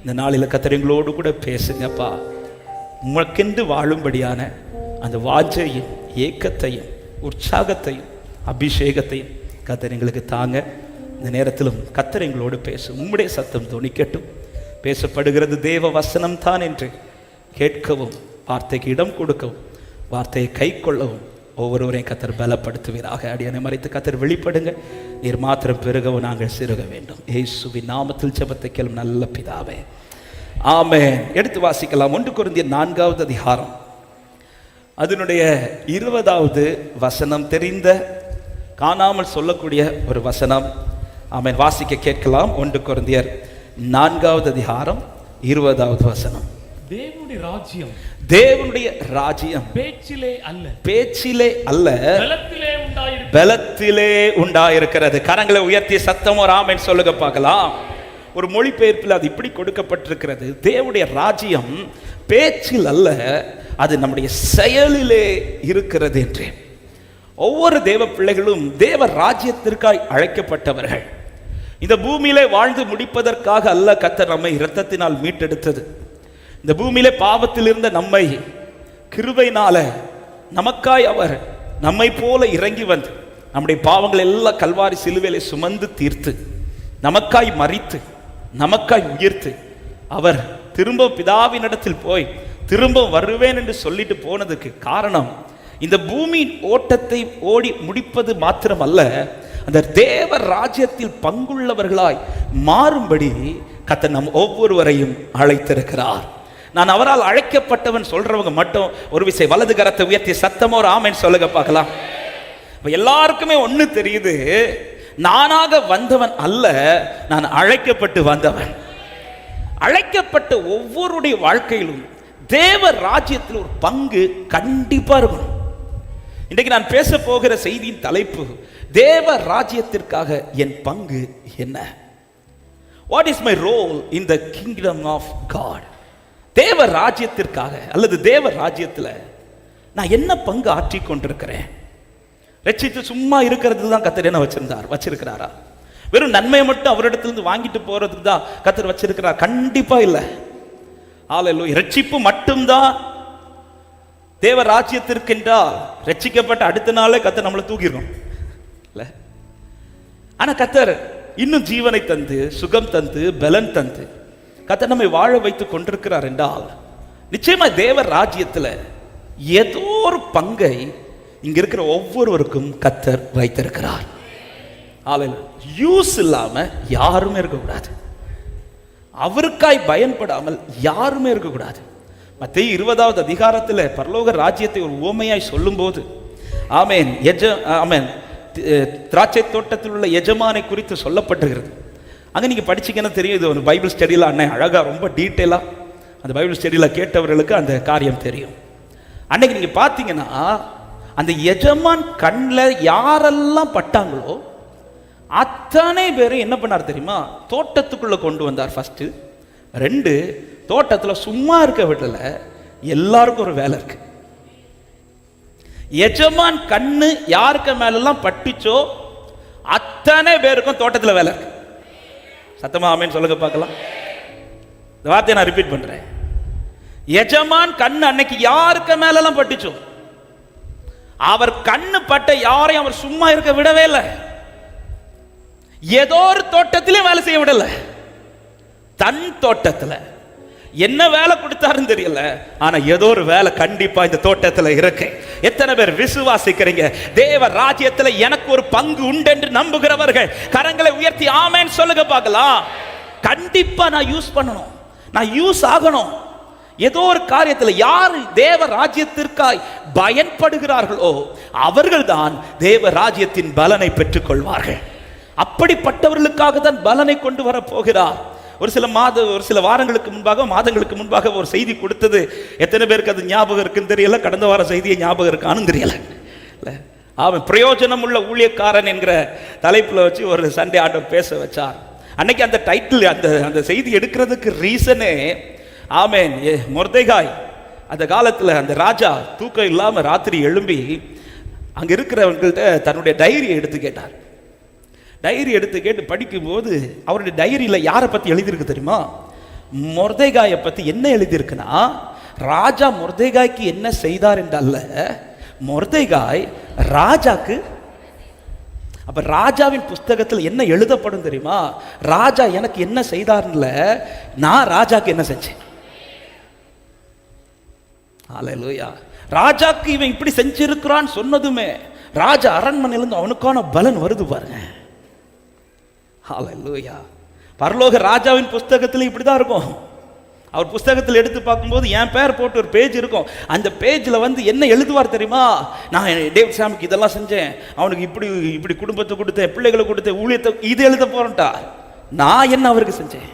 இந்த நாளில் கர்த்தர் எங்களோடு கூட பேசுங்கப்பா. உமக்கென்று வாழும்படியான அந்த வாஞ்சையும் ஏக்கத்தையும் உற்சாகத்தையும் அபிஷேகத்தையும் கர்த்தர் எங்களுக்கு தாங்க. இந்த நேரத்திலும் கர்த்தர் எங்களோடு பேசும். உம்முடைய சத்தம் தொனிக்கட்டும். பேசப்படுகிறது தேவ வசனம் தான் என்று கேட்கவும், வார்த்தைக்கு இடம் கொடுக்கவும், வார்த்தையை கை கொள்ளவும் ஒவ்வொருவரையும் கர்த்தர் பலப்படுத்துவீராக. அடியனை மறைத்து கர்த்தர் வெளிப்படுங்க. நீர் மாத்திரம் பெருகவும் நாங்கள் சிறுக வேண்டும். இயேசுவின் நாமத்தில் ஜெபத்தை கேளும் நல்ல பிதாவே, ஆமென். எடுத்து வாசிக்கலாம். 1 கொரிந்தியர் 4வது அதிகாரம் அதனுடைய 20வது வசனம். தெரிந்த காணாமல் சொல்லக்கூடிய ஒரு வசனம். ஆமென். வாசிக்க கேட்கலாம். 1 கொரிந்தியர் 4வது அதிகாரம் 20வது வசனம். தேவனுடைய ராஜ்யம், தேவனுடைய ராஜ்யம் பேச்சிலே அல்ல, பேச்சிலே அல்ல, பலத்திலே உண்டாயிருக்கிறது. கரங்களை உயர்த்திய சத்தம் ஒரு ஆமென் சொல்லுங்க பார்க்கலாம். ஒரு மொழிபெயர்ப்பில் அது இப்படி கொடுக்கப்பட்டிருக்கிறது. தேவனுடைய ராஜ்யம் பேச்சில் அல்ல, அது நம்முடைய செயலிலே இருக்கிறது என்று. ஒவ்வொரு தேவ பிள்ளைகளும் தேவ ராஜ்யத்திற்காய் அழைக்கப்பட்டவர்கள். இந்த பூமியிலே வாழ்ந்து முடிப்பதற்காக அல்ல கர்த்தர் நம்மை இரத்தத்தினால் மீட்டெடுத்தது. இந்த பூமியிலே பாவத்தில் இருந்த நம்மை கிருபையினால நமக்காய் அவர் நம்மை போல இறங்கி வந்து நம்முடைய பாவங்கள் எல்லாம் கல்வாரி சிலுவையிலே சுமந்து தீர்த்து நமக்காய் மரித்து நமக்காய் உயிர்த்து அவர் திரும்ப பிதாவினிடத்தில் போய் திரும்ப வருவேன் என்று சொல்லிட்டு போனதுக்கு காரணம் இந்த பூமி ஓட்டத்தை ஓடி முடிப்பது மாத்திரமல்ல, அந்த தேவ ராஜ்யத்தில் பங்குள்ளவர்களாய் மாறும்படி கர்த்தர் நம் ஒவ்வொருவரையும் அழைத்திருக்கிறார். நான் அவரால் அழைக்கப்பட்டவன் சொல்றவங்க மட்டும் ஒரு விசை வலது கரத்தை உயர்த்தி சத்தமோ ஒரு ஆமென் சொல்லுங்க பார்க்கலாம். எல்லாருக்குமே ஒண்ணு தெரியுது, நானாக வந்தவன் அல்ல, நான் அழைக்கப்பட்டு வந்தவன். அழைக்கப்பட்ட ஒவ்வொருடைய வாழ்க்கையிலும் தேவ ராஜ்யத்தில் ஒரு பங்கு கண்டிப்பா இருக்கும். இன்றைக்கு நான் பேச போகிற செய்தியின் தலைப்பு, தேவ ராஜ்யத்திற்காக என் பங்கு என்ன? What is my role in the kingdom of God? தேவ ராஜ்யத்திற்காக அல்லது தேவ ராஜ்யத்தில் நான் என்ன பங்கு ஆற்றி கொண்டிருக்கிறேன்? ரட்சித்து சும்மா இருக்கிறது தான் கர்த்தர் என்ன வச்சிருக்கிறாரா? வெறும் நன்மையை மட்டும் அவரிடத்திலிருந்து வாங்கிட்டு போறதுக்கு தான் கர்த்தர் வச்சிருக்கிறார்? கண்டிப்பா இல்லை. ஹல்லேலூயா. ரட்சிப்பு மட்டும்தான் தேவ ராஜ்யத்திற்கு என்றால் ரட்சிக்கப்பட்ட அடுத்த நாளே கர்த்தர் நம்மளை தூக்கிடும் இல்ல. ஆனா கர்த்தர் இன்னும் ஜீவனை தந்து சுகம் தந்து பலன் தந்து கர்த்தர் நம்மை வாழ வைத்து கொண்டிருக்கிறார் என்றால் நிச்சயமா தேவ ராஜ்யத்தில் ஏதோ ஒரு பங்கை இங்க இருக்கிற ஒவ்வொருவருக்கும் கர்த்தர் வைத்திருக்கிறார். யூஸ் இல்லாம யாருமே இருக்கக்கூடாது. அவருக்காய் பயன்படாமல் யாருமே இருக்கக்கூடாது. மத்தேயு 20வது அதிகாரத்தில் பரலோக ராஜ்யத்தை ஒரு உவமையாய் சொல்லும் போது ஆமென் ஆமென் திராட்சை தோட்டத்தில் உள்ள எஜமானை குறித்து சொல்லப்பட்டிருக்கிறது. அங்கே நீங்கள் படிச்சிங்கன்னா தெரியும். இது ஒரு பைபிள் ஸ்டடியில் அண்ணன் அழகாக ரொம்ப டீட்டெயிலாக அந்த பைபிள் ஸ்டடியில் கேட்டவர்களுக்கு அந்த காரியம் தெரியும். அன்னைக்கு நீங்கள் பார்த்தீங்கன்னா அந்த எஜமான் கண்ணில் யாரெல்லாம் பட்டாங்களோ அத்தனை பேரும் என்ன பண்ணார் தெரியுமா? தோட்டத்துக்குள்ளே கொண்டு வந்தார். ஃபஸ்ட்டு 2, தோட்டத்தில் சும்மா இருக்க விடல, எல்லாருக்கும் ஒரு வேலை இருக்கு. எஜமான் கண்ணு யாருக்கு மேலெல்லாம் பட்டுச்சோ அத்தனை பேருக்கும் தோட்டத்தில் வேலை இருக்கு. சத்தமா ஆமென் சொல்லுங்க பார்க்கலாம். இந்த வார்த்தையை நான் ரிப்பீட் பண்றேன். எஜமான் கண்ணு அன்னைக்கு யாருக்கு மேலெல்லாம் பட்டுச்சோ அவர் கண்ணு பட்ட யாரையும் அவர் சும்மா இருக்க விடவே இல்லை. ஏதோ ஒரு தோட்டத்திலையும் வேலை செய்ய விடல. தன் தோட்டத்தில் என்ன வேலை கொடுத்தாருன்னு தெரியல, ஆனா ஏதோ ஒரு வேலை கண்டிப்பா இந்த தோட்டத்தில் இருக்கு. எத்தனை பேர் விசுவாசிக்கிறீங்க தேவ ராஜ்யத்தில் எனக்கு ஒரு பங்கு உண்டு என்று நம்புகிறவர்கள் கரங்களை உயர்த்தி ஆமென் சொல்லுங்க பார்க்கலாம். கண்டிப்பா நான் யூஸ் பண்ணணும், நான் யூஸ் ஆகணும். ஏதோ ஒரு காரியத்தில் யார் தேவ ராஜ்யத்திற்காய் பயன்படுகிறார்களோ அவர்கள் தான் தேவ ராஜ்யத்தின் பலனை பெற்றுக் கொள்வார்கள். அப்படிப்பட்டவர்களுக்காக தான் பலனை கொண்டு வர போகிறார். ஒரு சில வாரங்களுக்கு முன்பாக மாதங்களுக்கு முன்பாக ஒரு செய்தி கொடுத்தது. எத்தனை பேருக்கு அது ஞாபகம் இருக்குன்னு தெரியல. கடந்த வார செய்தியை ஞாபகம் இருக்கான்னு தெரியல. அவன் பிரயோஜனம் உள்ள ஊழியக்காரன் என்கிற தலைப்புல வச்சு ஒரு சண்டே ஆண்டவர் பேச வச்சார். அன்னைக்கு அந்த டைட்டில் அந்த செய்தி எடுக்கிறதுக்கு ரீசனே ஆமென் மொர்தெகாய் அந்த காலத்தில் அந்த ராஜா தூக்கம் இல்லாமல் ராத்திரி எழும்பி அங்க இருக்கிறவங்கள்ட்ட தன்னுடைய டைரியை எடுத்து கேட்டார். டைரி எடுத்து கேட்டு படிக்கும்போது அவருடைய டைரியில் யாரை பற்றி எழுதியிருக்கு தெரியுமா? மொர்தெகாயை பத்தி என்ன எழுதியிருக்குன்னா, ராஜா மொர்தெகாய்க்கு என்ன செய்தார் என்றல்ல, மொர்தெகாய் ராஜாக்கு. அப்ப ராஜாவின் புஸ்தகத்தில் என்ன எழுதப்படும் தெரியுமா? ராஜா எனக்கு என்ன செய்தார்ல, நான் ராஜாக்கு என்ன செஞ்சேன். ஹல்லேலூயா. ராஜாக்கு இவன் இப்படி செஞ்சிருக்கிறான்னு சொன்னதுமே ராஜா அரண்மனையிலிருந்து அவனுக்கான பலன் வருது பாருங்க. ஹல்லேலூயா. பரலோக ராஜாவின் புஸ்தகத்தில் இப்படிதான் இருக்கும். அவர் புஸ்தகத்தில் எடுத்து பார்க்கும்போது என் பேர் போட்டு ஒரு பேஜ் இருக்கும். அந்த பேஜில் வந்து என்ன எழுதுவார் தெரியுமா? நான் டேவிட் சாமிக்கு இதெல்லாம் செஞ்சேன், அவனுக்கு இப்படி இப்படி குடும்பத்தை கொடுத்தேன், பிள்ளைகளை கொடுத்தேன், ஊழியத்தை, இது எழுத போறேன்டா. நான் என்ன அவருக்கு செஞ்சேன்?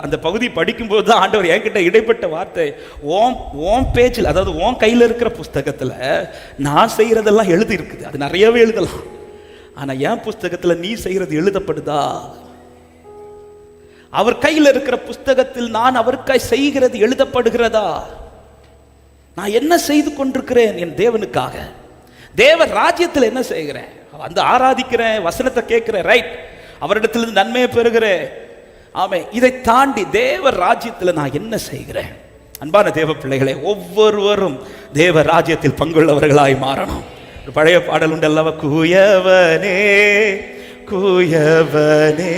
அந்த பகுதி படிக்கும்போது தான் ஆண்டவர் என்கிட்ட இடைப்பட்ட வார்த்தை, ஓம் பேஜில், அதாவது ஓம் கையில் இருக்கிற புஸ்தகத்தில் நான் செய்கிறதெல்லாம் எழுதி இருக்குது. அது நிறையவே எழுதலாம். ஆனால் என் புஸ்தகத்தில் நீ செய்கிறது எழுதப்படுதா? அவர் கையில் இருக்கிற புஸ்தகத்தில் நான் அவருக்காய் செய்கிறது எழுதப்படுகிறதா? நான் என்ன செய்து கொண்டிருக்கிறேன் என் தேவனுக்காக? தேவ ராஜ்யத்தில் என்ன செய்கிறேன்? வந்து ஆராதிக்கிறேன், வசனத்தை கேட்கிறேன், ரைட், அவரிடத்திலிருந்து நன்மையை பெறுகிறேன். ஆமே, இதை தாண்டி தேவ ராஜ்யத்தில் நான் என்ன செய்கிறேன்? அன்பான தேவ பிள்ளைகளே, ஒவ்வொருவரும் தேவ ராஜ்யத்தில் பங்குள்ளவர்களாய் மாறணும். ஒரு பழைய பாடல் உண்டு அல்லவா, கூயவனே கூயவனே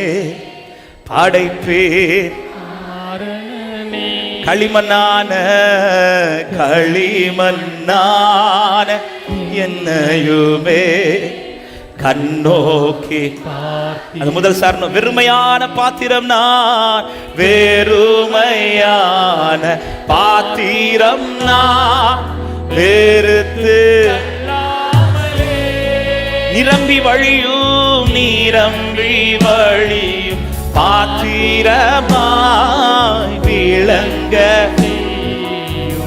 படைப்பேன் களிமண்ணான களிமண்ணான என்னையுமே கண்ணோக்கி. அது முதல் சாரணம், வெறுமையான பாத்திரம் நான், வெறுமையான பாத்திரம் நான், வெறுத்து நிரம்பி வழியும் நிரம்பி வழியும் பாத்திரமாய் விளங்க.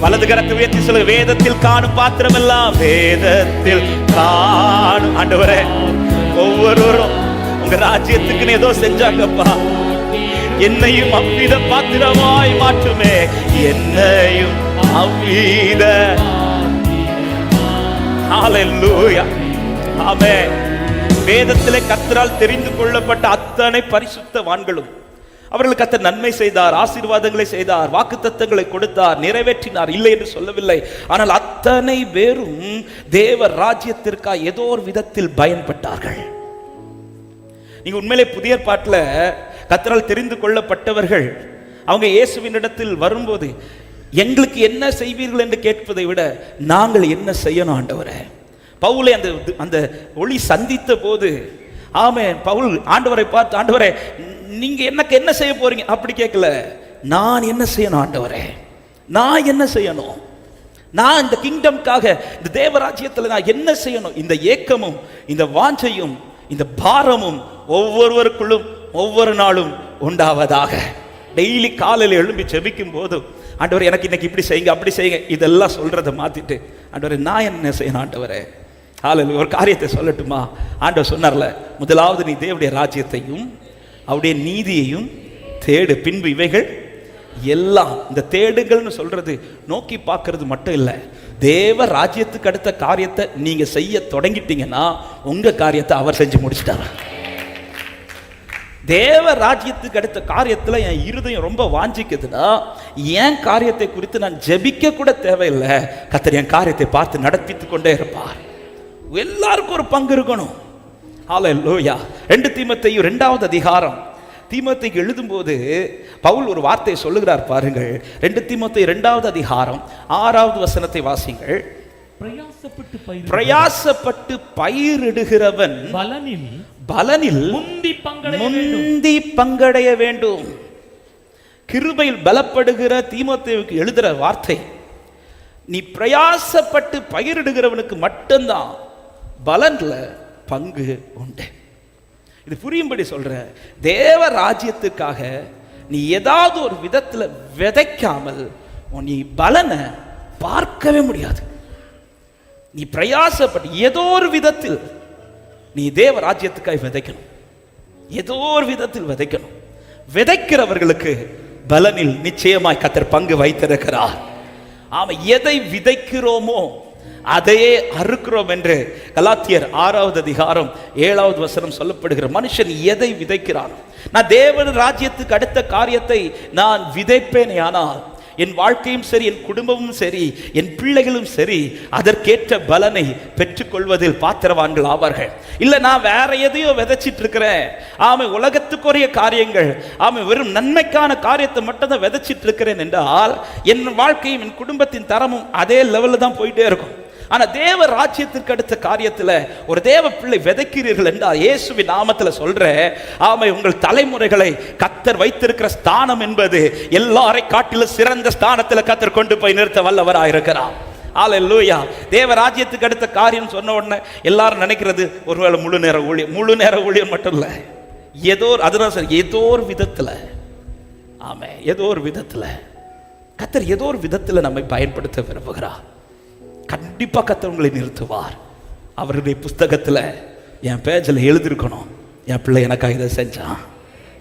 வலது கரத்தை உயர்த்தி சொல்லுங்க, வேதத்தில் காணும் பாத்திரம் எல்லாம் வேதத்தில் காணும். ஆண்டவரே, ஒவ்வொருவரும் உங்க ராஜ்யத்துக்குன்னு ஏதோ செஞ்சாங்கப்பா, என்னையும் அவ்வித பாத்திரமாய் மாற்றுமே, என்னையும் அவ்வித. ஹல்லேலூயா. ஆமென். வேதத்திலே கர்த்தரால் தெரிந்து கொள்ளப்பட்ட அத்தனை பரிசுத்தவான்களும் அவர்களுக்கு கர்த்தர் நன்மை செய்தார், ஆசீர்வாதங்களை செய்தார், வாக்குத்தத்தங்களை கொடுத்தார், நிறைவேற்றினார், இல்லை என்று சொல்லவில்லை. ஆனால் அத்தனை பேரும் தேவ ராஜ்யத்திற்காக ஏதோ ஒரு விதத்தில் பயன்பட்டார்கள். நீங்க உண்மையிலே புதிய ஏற்பாட்டில் கர்த்தரால் தெரிந்து கொள்ளப்பட்டவர்கள் அவங்க இயேசுவின் இடத்தில் வரும்போது எங்களுக்கு என்ன செய்வீர்கள் என்று கேட்பதை விட நாங்கள் என்ன செய்யணும் ஆண்டவரே. பவுலை அந்த ஒளி சந்தித்த போது, ஆமென், பவுல் ஆண்டவரை பார்த்து, ஆண்டவரே நீங்க எனக்கு என்ன செய்ய போறீங்க அப்படி கேட்கல, நான் என்ன செய்யணும் ஆண்டவரே, நான் என்ன செய்யணும், நான் இந்த கிங்டம்காக, இந்த தேவராஜ்யத்தில் நான் என்ன செய்யணும். இந்த ஏக்கமும் இந்த வாஞ்சையும் இந்த பாரமும் ஒவ்வொருவருக்குள்ளும் ஒவ்வொரு நாளும் உண்டாவதாக. டெய்லி காலையில் எழும்பி ஜெபிக்கும் போது, ஆண்டவரே எனக்கு இன்னைக்கு இப்படி செய்யுங்க அப்படி செய்யுங்க இதெல்லாம் சொல்றதை மாத்திட்டு, ஆண்டவரே நான் என்ன செய்யணும் ஆண்டவரே. ஹல்லேலூயா. ஒரு காரியத்தை சொல்லட்டுமா? ஆண்டவர் சொன்னார்ல, முதலாவது நீ தேவனுடைய ராஜ்யத்தையும் அவருடைய நீதியையும் தேடு, பின்பு இவைகள் எல்லாம். இந்த தேடுகள்னு சொல்றது நோக்கி பார்க்கறது மட்டும் இல்லை, தேவ ராஜ்யத்துக்கு அடுத்த காரியத்தை நீங்க செய்ய தொடங்கிட்டீங்கன்னா உங்க காரியத்தை அவர் செஞ்சு முடிச்சிட்டார். தேவ ராஜ்யத்துக்கு அடுத்த காரியத்துல என் இருதயம் ரொம்ப வாஞ்சிக்குதுன்னா என் காரியத்தை குறித்து நான் ஜெபிக்க கூட தேவையில்லை, கர்த்தர் என் காரியத்தை பார்த்து நடத்திட்டு கொண்டே இருப்பார். எல்லாருக்கும் ஒரு பங்கு இருக்கணும். ஹல்லேலூயா. 2 தீமோத்தேயு 2வது அதிகாரம், தீமோத்தேயுக்கு எழுதும்போது பவுல் ஒரு வார்த்தையை சொல்லுகிறார் பாருங்கள். 2 தீமோத்தேயு 2வது அதிகாரம் 6வது வசனத்தை வாசிங்கள். பிரயாசப்பட்டு பயிரிடுகிறவன் பலனில் முந்தி பங்கடைய வேண்டும். கிருபையில் பலப்படுகிற தீமோத்தேயுக்கு எழுதுகிற வார்த்தை, நீ பிரயாசப்பட்டு பயிரிடுகிறவனுக்கு மட்டும்தான் பலன்ல பங்கு உண்டு. இது புரியும்படி சொல்ற, தேவ ராஜ்யத்துக்காக நீ ஏதாவது ஒரு விதத்துல விதைக்காமல் நீ பலனை பார்க்கவே முடியாது. நீ பிரயாசப்பட்டு ஏதோ ஒரு விதத்தில் நீ தேவ ராஜ்யத்துக்காக விதைக்கணும், ஏதோ ஒரு விதத்தில் விதைக்கணும். விதைக்கிறவர்களுக்கு பலனில் நிச்சயமாய் கர்த்தர் பங்கு வைத்திருக்கிறார். ஆமா, எதை விதைக்கிறோமோ அதையே அறுக்கிறோம் என்று கலாத்தியர் 6வது அதிகாரம் 7வது வசனம் சொல்லப்படுகிற. மனுஷன் எதை விதைக்கிறான்? நான் தேவன் ராஜ்யத்துக்கு அடுத்த காரியத்தை நான் விதைப்பேன், ஆனால் என் வாழ்க்கையும் சரி, என் குடும்பமும் சரி, என் பிள்ளைகளும் சரி அதற்கேற்ற பலனை பெற்றுக்கொள்வதில் பாத்திரவான்கள் ஆவார்கள். இல்ல நான் வேற எதையோ விதைச்சிட்டு இருக்கிறேன், ஆமை உலகத்துக்குரிய காரியங்கள், ஆமை வெறும் நன்மைக்கான காரியத்தை மட்டும் தான் விதைச்சிட்டு இருக்கிறேன் என்றால் என் வாழ்க்கையும் என் குடும்பத்தின் தரமும் அதே லெவலில் தான் போயிட்டே இருக்கும். ஆனா தேவ ராஜ்யத்திற்கு அடுத்த காரியத்துல ஒரு தேவ பிள்ளை விதைக்கிறீர்கள் என்றால் இயேசுவின் நாமத்துல சொல்ற, ஆமை உங்கள் தலைமுறைகளை கர்த்தர் வைத்திருக்கிற ஸ்தானம் என்பது எல்லாரை காட்டிலும் சிறந்த ஸ்தானத்துல கர்த்தர் கொண்டு போய் நிறுத்த வல்லவராக இருக்கிறார். ஹல்லேலூயா. தேவ ராஜ்யத்துக்கு அடுத்த காரியம் சொன்ன உடனே எல்லாரும் நினைக்கிறது ஒருவேளை முழு நேர ஊழியம் மட்டும் இல்ல, அதுதான் சார், ஏதோ ஒரு விதத்துல, ஆமே ஏதோ ஒரு விதத்துல கர்த்தர் ஏதோ ஒரு விதத்துல நம்மை பயன்படுத்த விரும்புகிறார். கண்டிப்பா கர்த்தர் உங்களை நிறுத்துவார். அவருடைய புஸ்தகத்துல என் பேஜில் எழுதியிருக்கணும், என் பிள்ளை எனக்காக இதை செஞ்சான்,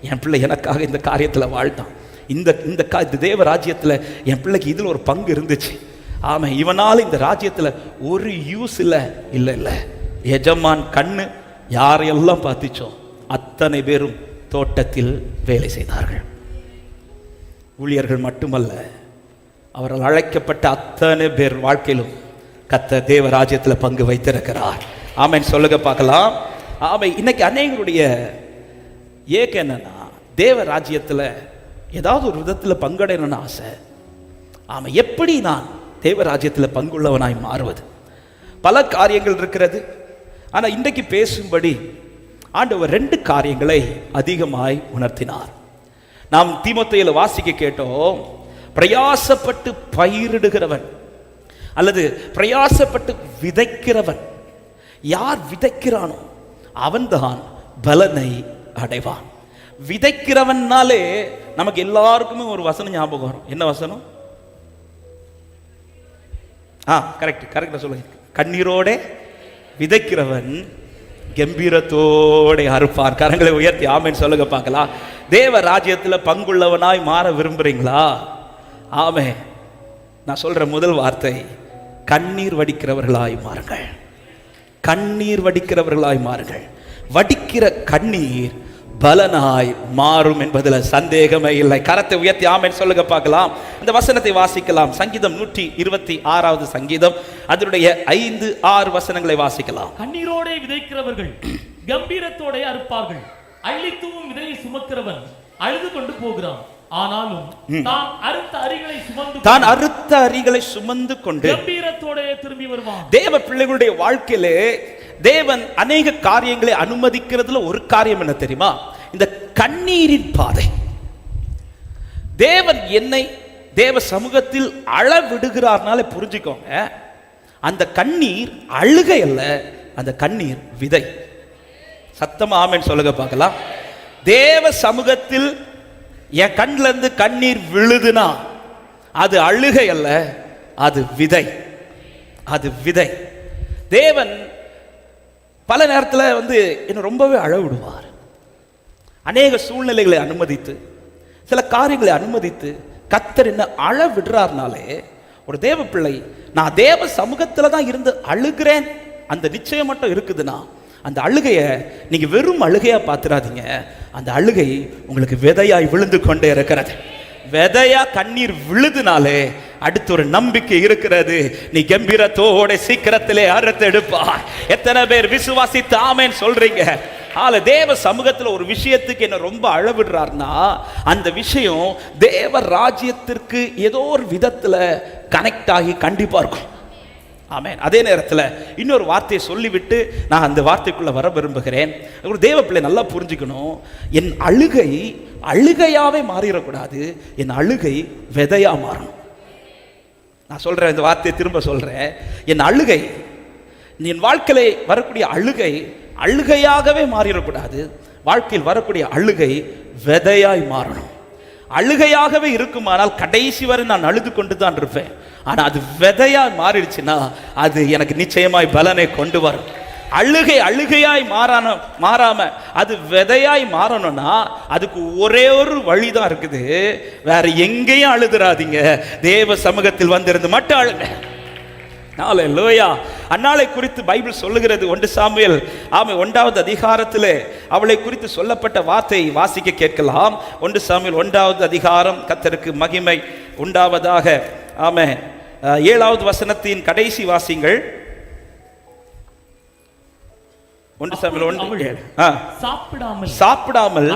என் பிள்ளை எனக்காக இந்த காரியத்துல வாழ்ந்தான், இந்த தேவ ராஜ்யத்துல என் பிள்ளைக்கு இதுல ஒரு பங்கு இருந்துச்சு, ஆமா இவனால இந்த ராஜ்யத்துல ஒரு யூஸ் இல்ல. எஜமான் கண்ணு யாரையெல்லாம் பார்த்துச்சோ அத்தனை பேரும் தோட்டத்தில் வேலை செய்தார்கள். ஊழியர்கள் மட்டுமல்ல, அவர்கள் அழைக்கப்பட்ட அத்தனை பேர் வாழ்க்கையிலும் கர்த்தர் தேவ ராஜ்யத்தில் பங்கு வைத்திருக்கிறார். ஆமென் சொல்லுங்க பார்க்கலாம். ஆமை இன்னைக்கு அநேகருடைய ஏக்கம் என்னன்னா, தேவ ராஜ்யத்தில் ஏதாவது ஒரு விதத்தில் பங்கடையணும்னு ஆசை. ஆமாம், எப்படி நான் தேவ ராஜ்யத்தில் பங்குள்ளவனாய் மாறுவது? பல காரியங்கள் இருக்கிறது. ஆனால் இன்றைக்கு பேசும்படி ஆண்டவர் 2 காரியங்களை அதிகமாய் உணர்த்தினார். நாம் தீமோத்தேயுல வாசிக்க கேட்டோம், பிரயாசப்பட்டு பயிரிடுகிறவன் அல்லது பிரயாசப்பட்டு விதைக்கிறவன், யார் விதைக்கிறானோ அவன்தான் பலனை அடைவான். விதைக்கிறவன்னாலே நமக்கு எல்லாருக்குமே ஒரு வசனம் ஞாபகம் வரும். என்ன வசனம்? கரெக்டா சொல்லுங்க. கண்ணீரோட விதைக்கிறவன் கம்பீரத்தோட அறுப்பான். கரங்களை உயர்த்தி ஆமென் சொல்லுங்க பார்க்கலாம். தேவ ராஜ்யத்தில் பங்குள்ளவனாய் மாற விரும்புறீங்களா? ஆமே. நான் சொல்ற முதல் வார்த்தை, கண்ணீர் வடிக்கிறவர்களாய் மாறுங்கள். கண்ணீர் வடிக்கிறவர்களாய் மாறுங்கள். வடிக்கிற கண்ணீர் பலனாய் மாறும் என்பதில் சந்தேகமே இல்லை. கரத்தை உயர்த்தி ஆமென் சொல்லுங்க பார்க்கலாம். இந்த வசனத்தை வாசிக்கலாம். சங்கீதம் 126வது சங்கீதம், அதனுடைய 5-6 வசனங்களை வாசிக்கலாம். கண்ணீரோட விதைக்கிறவர்கள் கம்பீரத்தோட அறுப்பார்கள். அள்ளித்தூவும் விதையை சுமக்கிறவன் அழுது கொண்டு போகிறான், ஆனாலும் தான் அறுத்த அரிகளை சுமந்து கொண்டு கம்பீரத்தோட திரும்பி வருவான். தேவ பிள்ளைகளுடைய வாழ்க்கையிலே தேவன் அநேக காரியங்களை அனுமதிக்கிறதுல ஒரு காரியம் என்ன தெரியுமா? இந்த கண்ணீரின் பாதை. தேவன் என்னை தேவ சமூகத்தில் அளவிடுகிறார்னால புரிஞ்சுக்கோங்க, அந்த கண்ணீர் அழுகை அல்ல, அந்த கண்ணீர் விதை. சத்தமா ஆமென் சொல்லுங்க பார்க்கலாம். தேவ சமூகத்தில் என் கண்ணில இருந்து கண்ணீர் விழுதுனா அது அழுகை அல்ல, அது விதை. அது விதை. தேவன் பல நேரத்தில் என்ன ரொம்பவே அழவிடுவார். அநேக சூழ்நிலைகளை அனுமதித்து, சில காரியங்களை அனுமதித்து கர்த்தர் என்ன அழவிடுறார்னாலே, ஒரு தேவ பிள்ளை நான் தேவ சமூகத்தில் தான் இருந்து அழுகிறேன் அந்த நிச்சயம் மட்டும் இருக்குதுன்னா, அந்த அழுகையை நீங்க வெறும் அழுகையா பார்த்துறாதீங்க. அந்த அழுகை உங்களுக்கு விதையாய் விழுந்து கொண்டே இருக்கிறது. விதையா கண்ணீர் விழுதுனாலே அடுத்து ஒரு நம்பிக்கை இருக்கிறது. நீ கம்பீரத்தோட சீக்கிரத்திலே அறுத்து எடுப்பா. எத்தனை பேர் விசுவாசித்து ஆமென் சொல்றீங்க? தேவ சமூகத்தில் ஒரு விஷயத்துக்கு என்ன ரொம்ப அழவிடுறார்னா, அந்த விஷயம் தேவ ராஜ்யத்திற்கு ஏதோ ஒரு விதத்துல கனெக்ட் ஆகி கண்டிப்பா இருக்கும். ஆமென். அதே நேரத்தில் இன்னொரு வார்த்தையை சொல்லிவிட்டு நான் அந்த வார்த்தைக்குள்ள வர விரும்புகிறேன். ஒரு தேவ பிள்ளை நல்லா புரிஞ்சுக்கணும், என் அழுகை அழுகையாவே மாறிடக்கூடாது, என் அழுகை விதையா மாறணும். நான் சொல்றேன், இந்த வார்த்தையை திரும்ப சொல்றேன். என் அழுகை, என் வாழ்க்கையில வரக்கூடிய அழுகை அழுகையாகவே மாறிடக்கூடாது, வாழ்க்கையில் வரக்கூடிய அழுகை விதையாய் மாறணும். அழுகையாகவே இருக்குமானால் கடைசி வரை நான் அழுது கொண்டு தான் இருப்பேன். ஆனா அது விதையா மாறிடுச்சுன்னா அது எனக்கு நிச்சயமாய் பலனை கொண்டு வரும். அழுகை அழுகையாய் மாறாம அது விதையாய் மாறணும்னா அதுக்கு ஒரே ஒரு வழிதான் இருக்குது. வேற எங்கேயும் அழுதுறாதீங்க, தேவ சமூகத்தில் வந்திருந்து மட்டும் அழுங்க. ஹல்லேலூயா. அன்னாளை குறித்து பைபிள் சொல்லுகிறது 1 சாமுவேல் 1வது அதிகாரத்திலே அவளை குறித்து சொல்லப்பட்ட வார்த்தை வாசிக்க கேட்கலாம். 1 சாமுவேல் 1வது அதிகாரம். கர்த்தருக்கு மகிமை உண்டாவதாக. ஆமென். 7வது வசனத்தின் கடைசி வாசிங்கள். 1 சாமுவேல் 1 சாப்பிடாமல்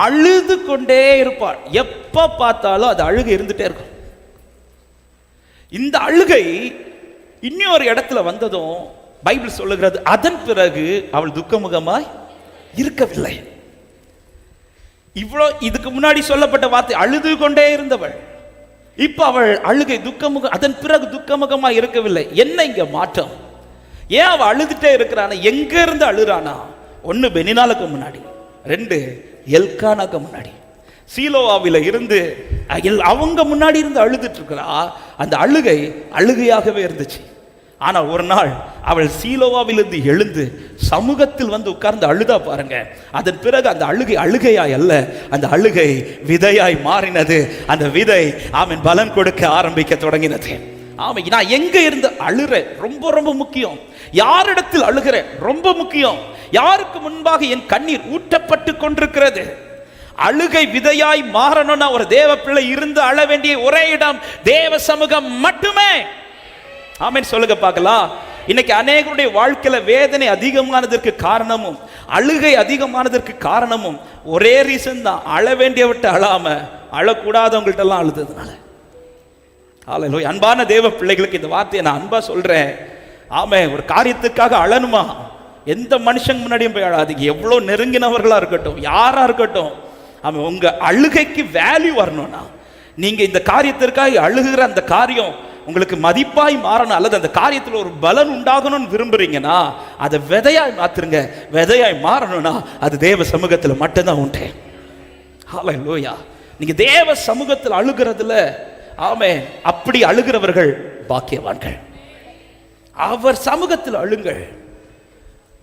அழுது கொண்டே இருப்பாள். எப்ப பார்த்தாலும் அது அழுகை இருந்துட்டே இருக்கும். இந்த அழுகை இன்னொரு இடத்துல வந்ததும் பைபிள் சொல்லுகிறது, அதன் பிறகு அவள் துக்கமுகமாய் இருக்கவில்லை. இவ்வளோ இதுக்கு முன்னாடி சொல்லப்பட்ட வார்த்தை அழுது கொண்டே இருந்தவள், இப்ப அவள் அழுகை துக்கமுகம், அதன் பிறகு துக்கமுகமாய் இருக்கவில்லை. என்ன இங்க மாற்றம்? ஏன் அவள் அழுதுட்டே இருக்கிறானா? எங்க இருந்து அழுறானா? 1 பெனினாலுக்கு முன்னாடி, 2 எல்கானாக்கு முன்னாடி, சீலோவாவில இருந்து அவங்க முன்னாடி இருந்து அழுதுட்டு இருக்கிறா. அந்த அழுகை அழுகையாகவே இருந்துச்சு. ஆனால் ஒரு நாள் அவள் சீலோவாவிலிருந்து எழுந்து சமூகத்தில் வந்து உட்கார்ந்து அழுதா பாருங்க. அதன் பிறகு அந்த அழுகை அழுகையாய் அல்ல, அந்த அழுகை விதையாய் மாறினது. அந்த விதை ஆமென் பலன் கொடுக்க ஆரம்பிக்க தொடங்கினது. ஆமா, நான் எங்க இருந்து அழுறேன் ரொம்ப ரொம்ப முக்கியம். யாரிடத்தில் அழுகிறேன் ரொம்ப முக்கியம். யாருக்கு முன்பாக என் கண்ணீர் ஊற்றப்பட்டு கொண்டிருக்கிறது? அழுகை விதையாய் மாறணும்னா ஒரு தேவ பிள்ளை இருந்து அழ வேண்டிய ஒரே இடம் தேவ சமூகம் மட்டுமே. ஆமென் சொல்லுங்க பார்க்கலாம். இன்னைக்கு அநேகருடைய வாழ்க்கையில வேதனை அதிகமானதற்கு காரணமும் அழுகை அதிகமானதற்கு காரணமும் ஒரே ரீசன் தான். அழ வேண்டியவட்ட அழாம அழக்கூடாதவங்கள்ட்ட எல்லாம் அழுதுனால. ஹல்லேலூயா. அன்பான தேவ பிள்ளைகளுக்கு இந்த வார்த்தையை நான் அன்பா சொல்றேன். ஆமே, ஒரு காரியத்துக்காக அழணுமா? எந்த மனுஷங்க முன்னாடியும் போய் அழாதீங்க. எவ்வளவு நெருங்கினவர்களா இருக்கட்டும், யாரா இருக்கட்டும், ஆமா, உங்க அழுகைக்கு வேல்யூ வரணும்னா, நீங்க இந்த காரியத்திற்காக அழுகிற அந்த காரியம் உங்களுக்கு மதிப்பாய் மாறணும், அல்லது அந்த காரியத்தில் ஒரு பலன் உண்டாகணும்னு விரும்புறீங்கன்னா அதை விதையாய் மாத்துருங்க. விதையாய் மாறணும்னா அது தேவ சமூகத்தில் மட்டும்தான் உண்டு. ஹல்லேலூயா. நீங்க தேவ சமூகத்தில் அழுகிறதுல ஆமென், அப்படி அழுகிறவர்கள் பாக்கியவான்கள். அவர் சமூகத்தில் அழுங்கள்.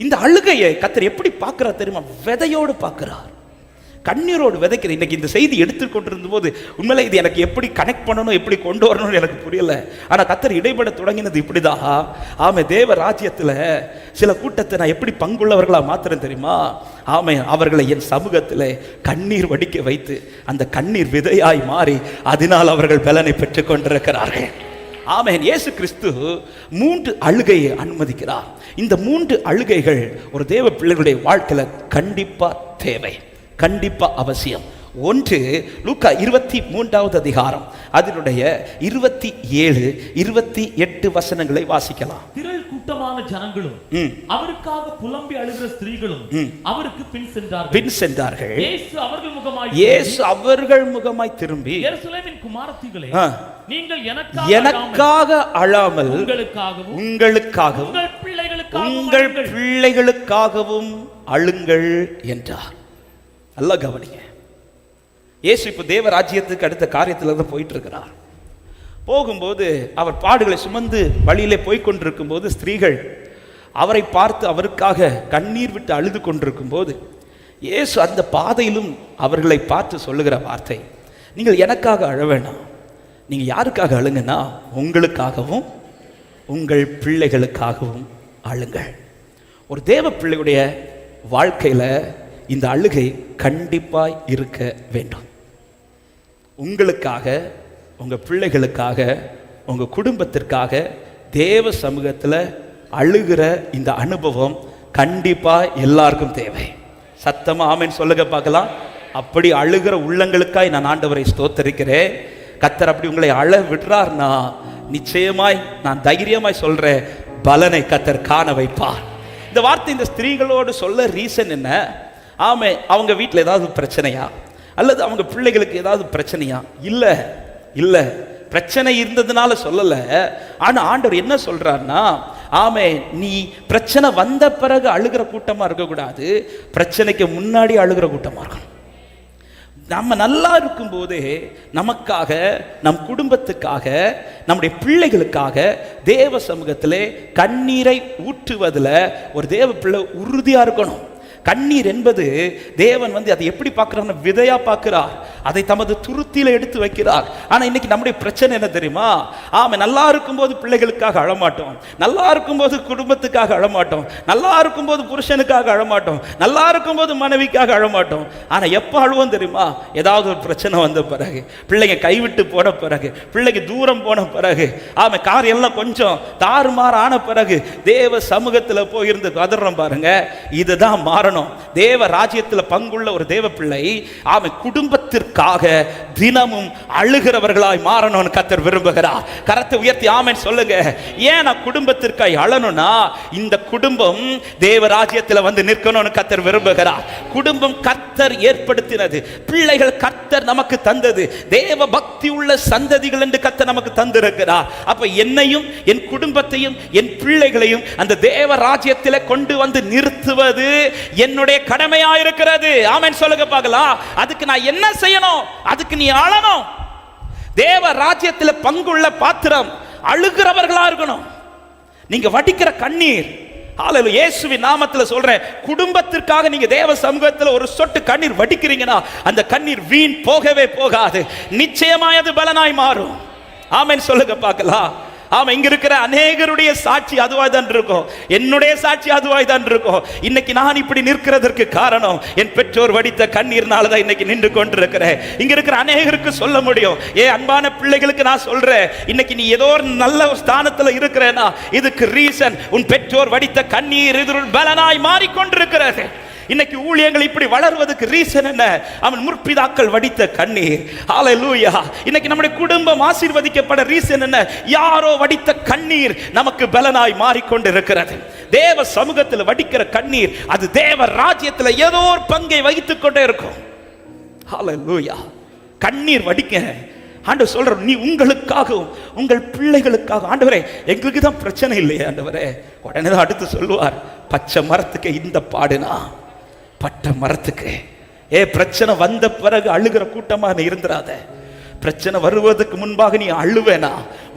இந்த அழுகையை கர்த்தர் எப்படி பார்க்கிறார் தெரியுமா? விதையோடு பார்க்கிறார், கண்ணீரோடு விதைக்கிற. இன்னைக்கு இந்த செய்தி எடுத்துக்கொண்டிருந்த போது உண்மையில இது எனக்கு எப்படி கனெக்ட் பண்ணணும், எப்படி கொண்டு வரணும்னு எனக்கு புரியல. ஆனா கர்த்தர் இடைப்பட தொடங்கினது இப்படிதான். ஆமே, தேவ ராஜ்யத்துல சில கூட்டத்தை நான் எப்படி பங்குள்ளவர்களா மாத்திரம் தெரியுமா? ஆமே, அவர்களை என் சமூகத்தில் கண்ணீர் வடிக்க வைத்து அந்த கண்ணீர் விதையாய் மாறி அதனால் அவர்கள் பலனை பெற்றுக் கொண்டிருக்கிறார்கள். ஆமென். இயேசு கிறிஸ்து 3 அழுகையை அனுமதிக்கிறார். இந்த 3 அழுகைகள் ஒரு தேவ பிள்ளைகளுடைய வாழ்க்கையில கண்டிப்பா தேவை, கண்டிப்பா அவசியம். 1 லூக்கா 23வது அதிகாரம் அதனுடைய 27, 28 வசனங்களை வாசிக்கலாம். திரள் கூட்டமான ஜனங்களும் அவருக்காக புலம்பி அழுகிற ஸ்திரீகளும் அவருக்கு பின் சென்றார்கள். இயேசு அவர்கள் முகமாய் திரும்பி, எருசலேமின் குமாரத்திகளே, நீங்கள் எனக்காக அழாமல் உங்களுக்காகவும் உங்கள் பிள்ளைகளுக்காகவும் அழுங்கள் என்றார். நல்லா கவனிங்க. இயேசு இப்போ தேவ ராஜ்யத்துக்கு அடுத்த காரியத்தில் தான் போயிட்டு இருக்கிறார். போகும்போது அவர் பாடுகளை சுமந்து வழியிலே போய்கொண்டிருக்கும் போது ஸ்திரீகள் அவரை பார்த்து அவருக்காக கண்ணீர் விட்டு அழுது கொண்டிருக்கும் போது இயேசு அந்த பாதையிலும் அவர்களை பார்த்து சொல்லுகிற வார்த்தை, நீங்கள் எனக்காக அழ வேண்டாம், நீங்கள் யாருக்காக அழுங்கன்னா உங்களுக்காகவும் உங்கள் பிள்ளைகளுக்காகவும் அழுங்கள். ஒரு தேவ பிள்ளையுடைய வாழ்க்கையில் இந்த அழுகை கண்டிப்பாய் இருக்க வேண்டும். உங்களுக்காக, உங்கள் பிள்ளைகளுக்காக, உங்கள் குடும்பத்திற்காக தேவ சமூகத்தில் அழுகிற இந்த அனுபவம் கண்டிப்பாக எல்லாருக்கும் தேவை. சத்தமாக ஆமென் சொல்லுங்க பார்க்கலாம். அப்படி அழுகிற உள்ளங்களுக்காய் நான் ஆண்டவரை ஸ்தோத்தரிக்கிறேன். கர்த்தர் அப்படி உங்களை அழ விடுறார்னா நிச்சயமாய் நான் தைரியமாய் சொல்கிறேன், பலனை கர்த்தர் காண வைப்பார். இந்த வார்த்தை இந்த ஸ்திரீகளோடு சொல்ல ரீசன் என்ன? ஆமே, அவங்க வீட்டில் ஏதாவது பிரச்சனையா, அல்லது அவங்க பிள்ளைகளுக்கு ஏதாவது பிரச்சனையா? இல்லை இல்லை, பிரச்சனை இருந்ததுனால சொல்லலை. ஆனால் ஆண்டவர் என்ன சொல்றாருன்னா, ஆமே, நீ பிரச்சனை வந்த பிறகு அழுகிற கூட்டமாக இருக்கக்கூடாது, பிரச்சனைக்கு முன்னாடி அழுகிற கூட்டமாக இருக்கணும். நம்ம நல்லா இருக்கும்போதே நமக்காக, நம் குடும்பத்துக்காக, நம்முடைய பிள்ளைகளுக்காக தேவ சமூகத்திலே கண்ணீரை ஊற்றுவதில் ஒரு தேவ பிள்ளை உறுதியாக இருக்கணும். கண்ணீர் என்பது தேவன் அதை எப்படி பார்க்கிறார்? விதையா பார்க்கிறார். அதை தமது துருத்தியில எடுத்து வைக்கிறார். ஆனா இன்னைக்கு நம்முடைய பிரச்சனை என்ன தெரியுமா? நல்லா இருக்கும்போது பிள்ளைகளுக்காக அழமாட்டோம், நல்லா இருக்கும்போது குடும்பத்துக்காக அழமாட்டோம், நல்லா இருக்கும்போது புருஷனுக்காக அழமாட்டோம், நல்லா இருக்கும்போது மனைவிக்காக அழமாட்டோம். ஆனா எப்ப அழுவோம் தெரியுமா? ஏதாவது ஒரு பிரச்சனை வந்த பிறகு, பிள்ளைங்க கைவிட்டு போன பிறகு, பிள்ளைக்கு தூரம் போன பிறகு, காரியம் எல்லாம் கொஞ்சம் தாறுமாறு ஆன பிறகு தேவ சமூகத்துல போயிருந்து கதறோம் பாருங்க. இதுதான் மாறணும். தேவ ராஜ்யத்தில் பங்குள்ள ஒரு தேவ பிள்ளை குடும்பத்திற்காக தினமும் அழுகிறவர்களாய் மாறணும்னு கர்த்தர் விரும்புகிறார். கரத்தை உயர்த்தி ஆமென் சொல்லுங்க. ஏன் நான் குடும்பத்திற்காக அழணும்னா, இந்த குடும்பம் தேவ ராஜ்யத்தில் நிற்கணும்னு கர்த்தர் விரும்புகிறார். குடும்பம் கர்த்தர் ஏற்படுத்தினது, பிள்ளைகள் கர்த்தர் நமக்கு தந்தது, தேவ பக்தி உள்ள சந்ததிகள் என்று கர்த்தர் நமக்கு தந்திருக்கிறார். அப்ப என்னையும் என் குடும்பத்தையும் என் பிள்ளைகளையும் அந்த தேவ ராஜ்யத்தில் கொண்டு நிறுத்துவது என்னுடைய கடமையா இருக்கிறது. ஆமென் சொல்லுங்க பார்க்கலாம். அதுக்கு நான் என்ன செய்யணும்? அதுக்கு நீ அழணும். தேவ ராஜ்யத்தில் பங்குள்ள பாத்திரம் அழுகிறவர்களா இருக்கணும். நீங்க வடிக்கிற கண்ணீர், ஹalleluya, இயேசுவின் நாமத்தில் சொல்றேன், குடும்பத்திற்காக நீங்க தேவ சமூகத்தில் ஒரு சொட்டு கண்ணீர் வடிக்கிறீங்கன்னா அந்த கண்ணீர் வீண் போகவே போகாது. நிச்சயமாய் அது பலனாய் மாறும். ஆமென் சொல்லுங்க பார்க்கலாம். இங்க இருக்கிற அநேகருடைய சாட்சி அதுவாய் தான் இருக்கும். என்னுடைய சாட்சி அதுவாய் தான் இருக்கும். இன்னைக்கு நான் இப்படி நிற்கிறதற்கு காரணம் என் பெற்றோர் வடித்த கண்ணீர்னால தான் இன்னைக்கு நின்று கொண்டிருக்கிறேன். இங்க இருக்கிற அநேகருக்கு சொல்ல முடியும். அன்பான பிள்ளைகளுக்கு நான் சொல்றேன், இன்னைக்கு நீ ஏதோ ஒரு நல்ல ஸ்தானத்துல இருக்கிறேன்னா இதுக்கு ரீசன் உன் பெற்றோர் வடித்த கண்ணீர் இது பலனாய் மாறிக்கொண்டிருக்கிறது. இன்னைக்கு ஊழியங்கள் இப்படி வளர்வதற்கு ரீசன் என்ன? அவன் முற்பிதாக்கள் வடித்த கண்ணீர். ஹalleluya. இன்னைக்கு நம்முடைய குடும்பம் ஆசீர்வதிக்கப்பட ரீசன் என்ன? யாரோ வடித்த கண்ணீர் நமக்கு பலனாய் மாறிக்கொண்டிருக்கிறது. தேவ சமூகத்தில் வடிக்கிற கண்ணீர் அது தேவ ராஜ்யத்தில் ஏதோ ஒரு பங்கை வகித்துக் கொண்டே இருக்கும். ஹalleluya. கண்ணீர் வடிக்க ஆண்டவர் சொல்ற, நீ உங்களுக்காகவும் உங்கள் பிள்ளைகளுக்காக. ஆண்டவரே எங்களுக்கு தான் பிரச்சனை இல்லையே ஆண்டவரே. உடனே தான் அடுத்து சொல்லுவார், பச்சை மரத்துக்கு இந்த பாடுனா பட்ட மரத்துக்கு. பிரச்சனை வந்த பிறகு அழுகிற கூட்டமா நீ இருந்துராத. பிரச்சனை வருவதற்கு முன்பாக நீ அழுவேனா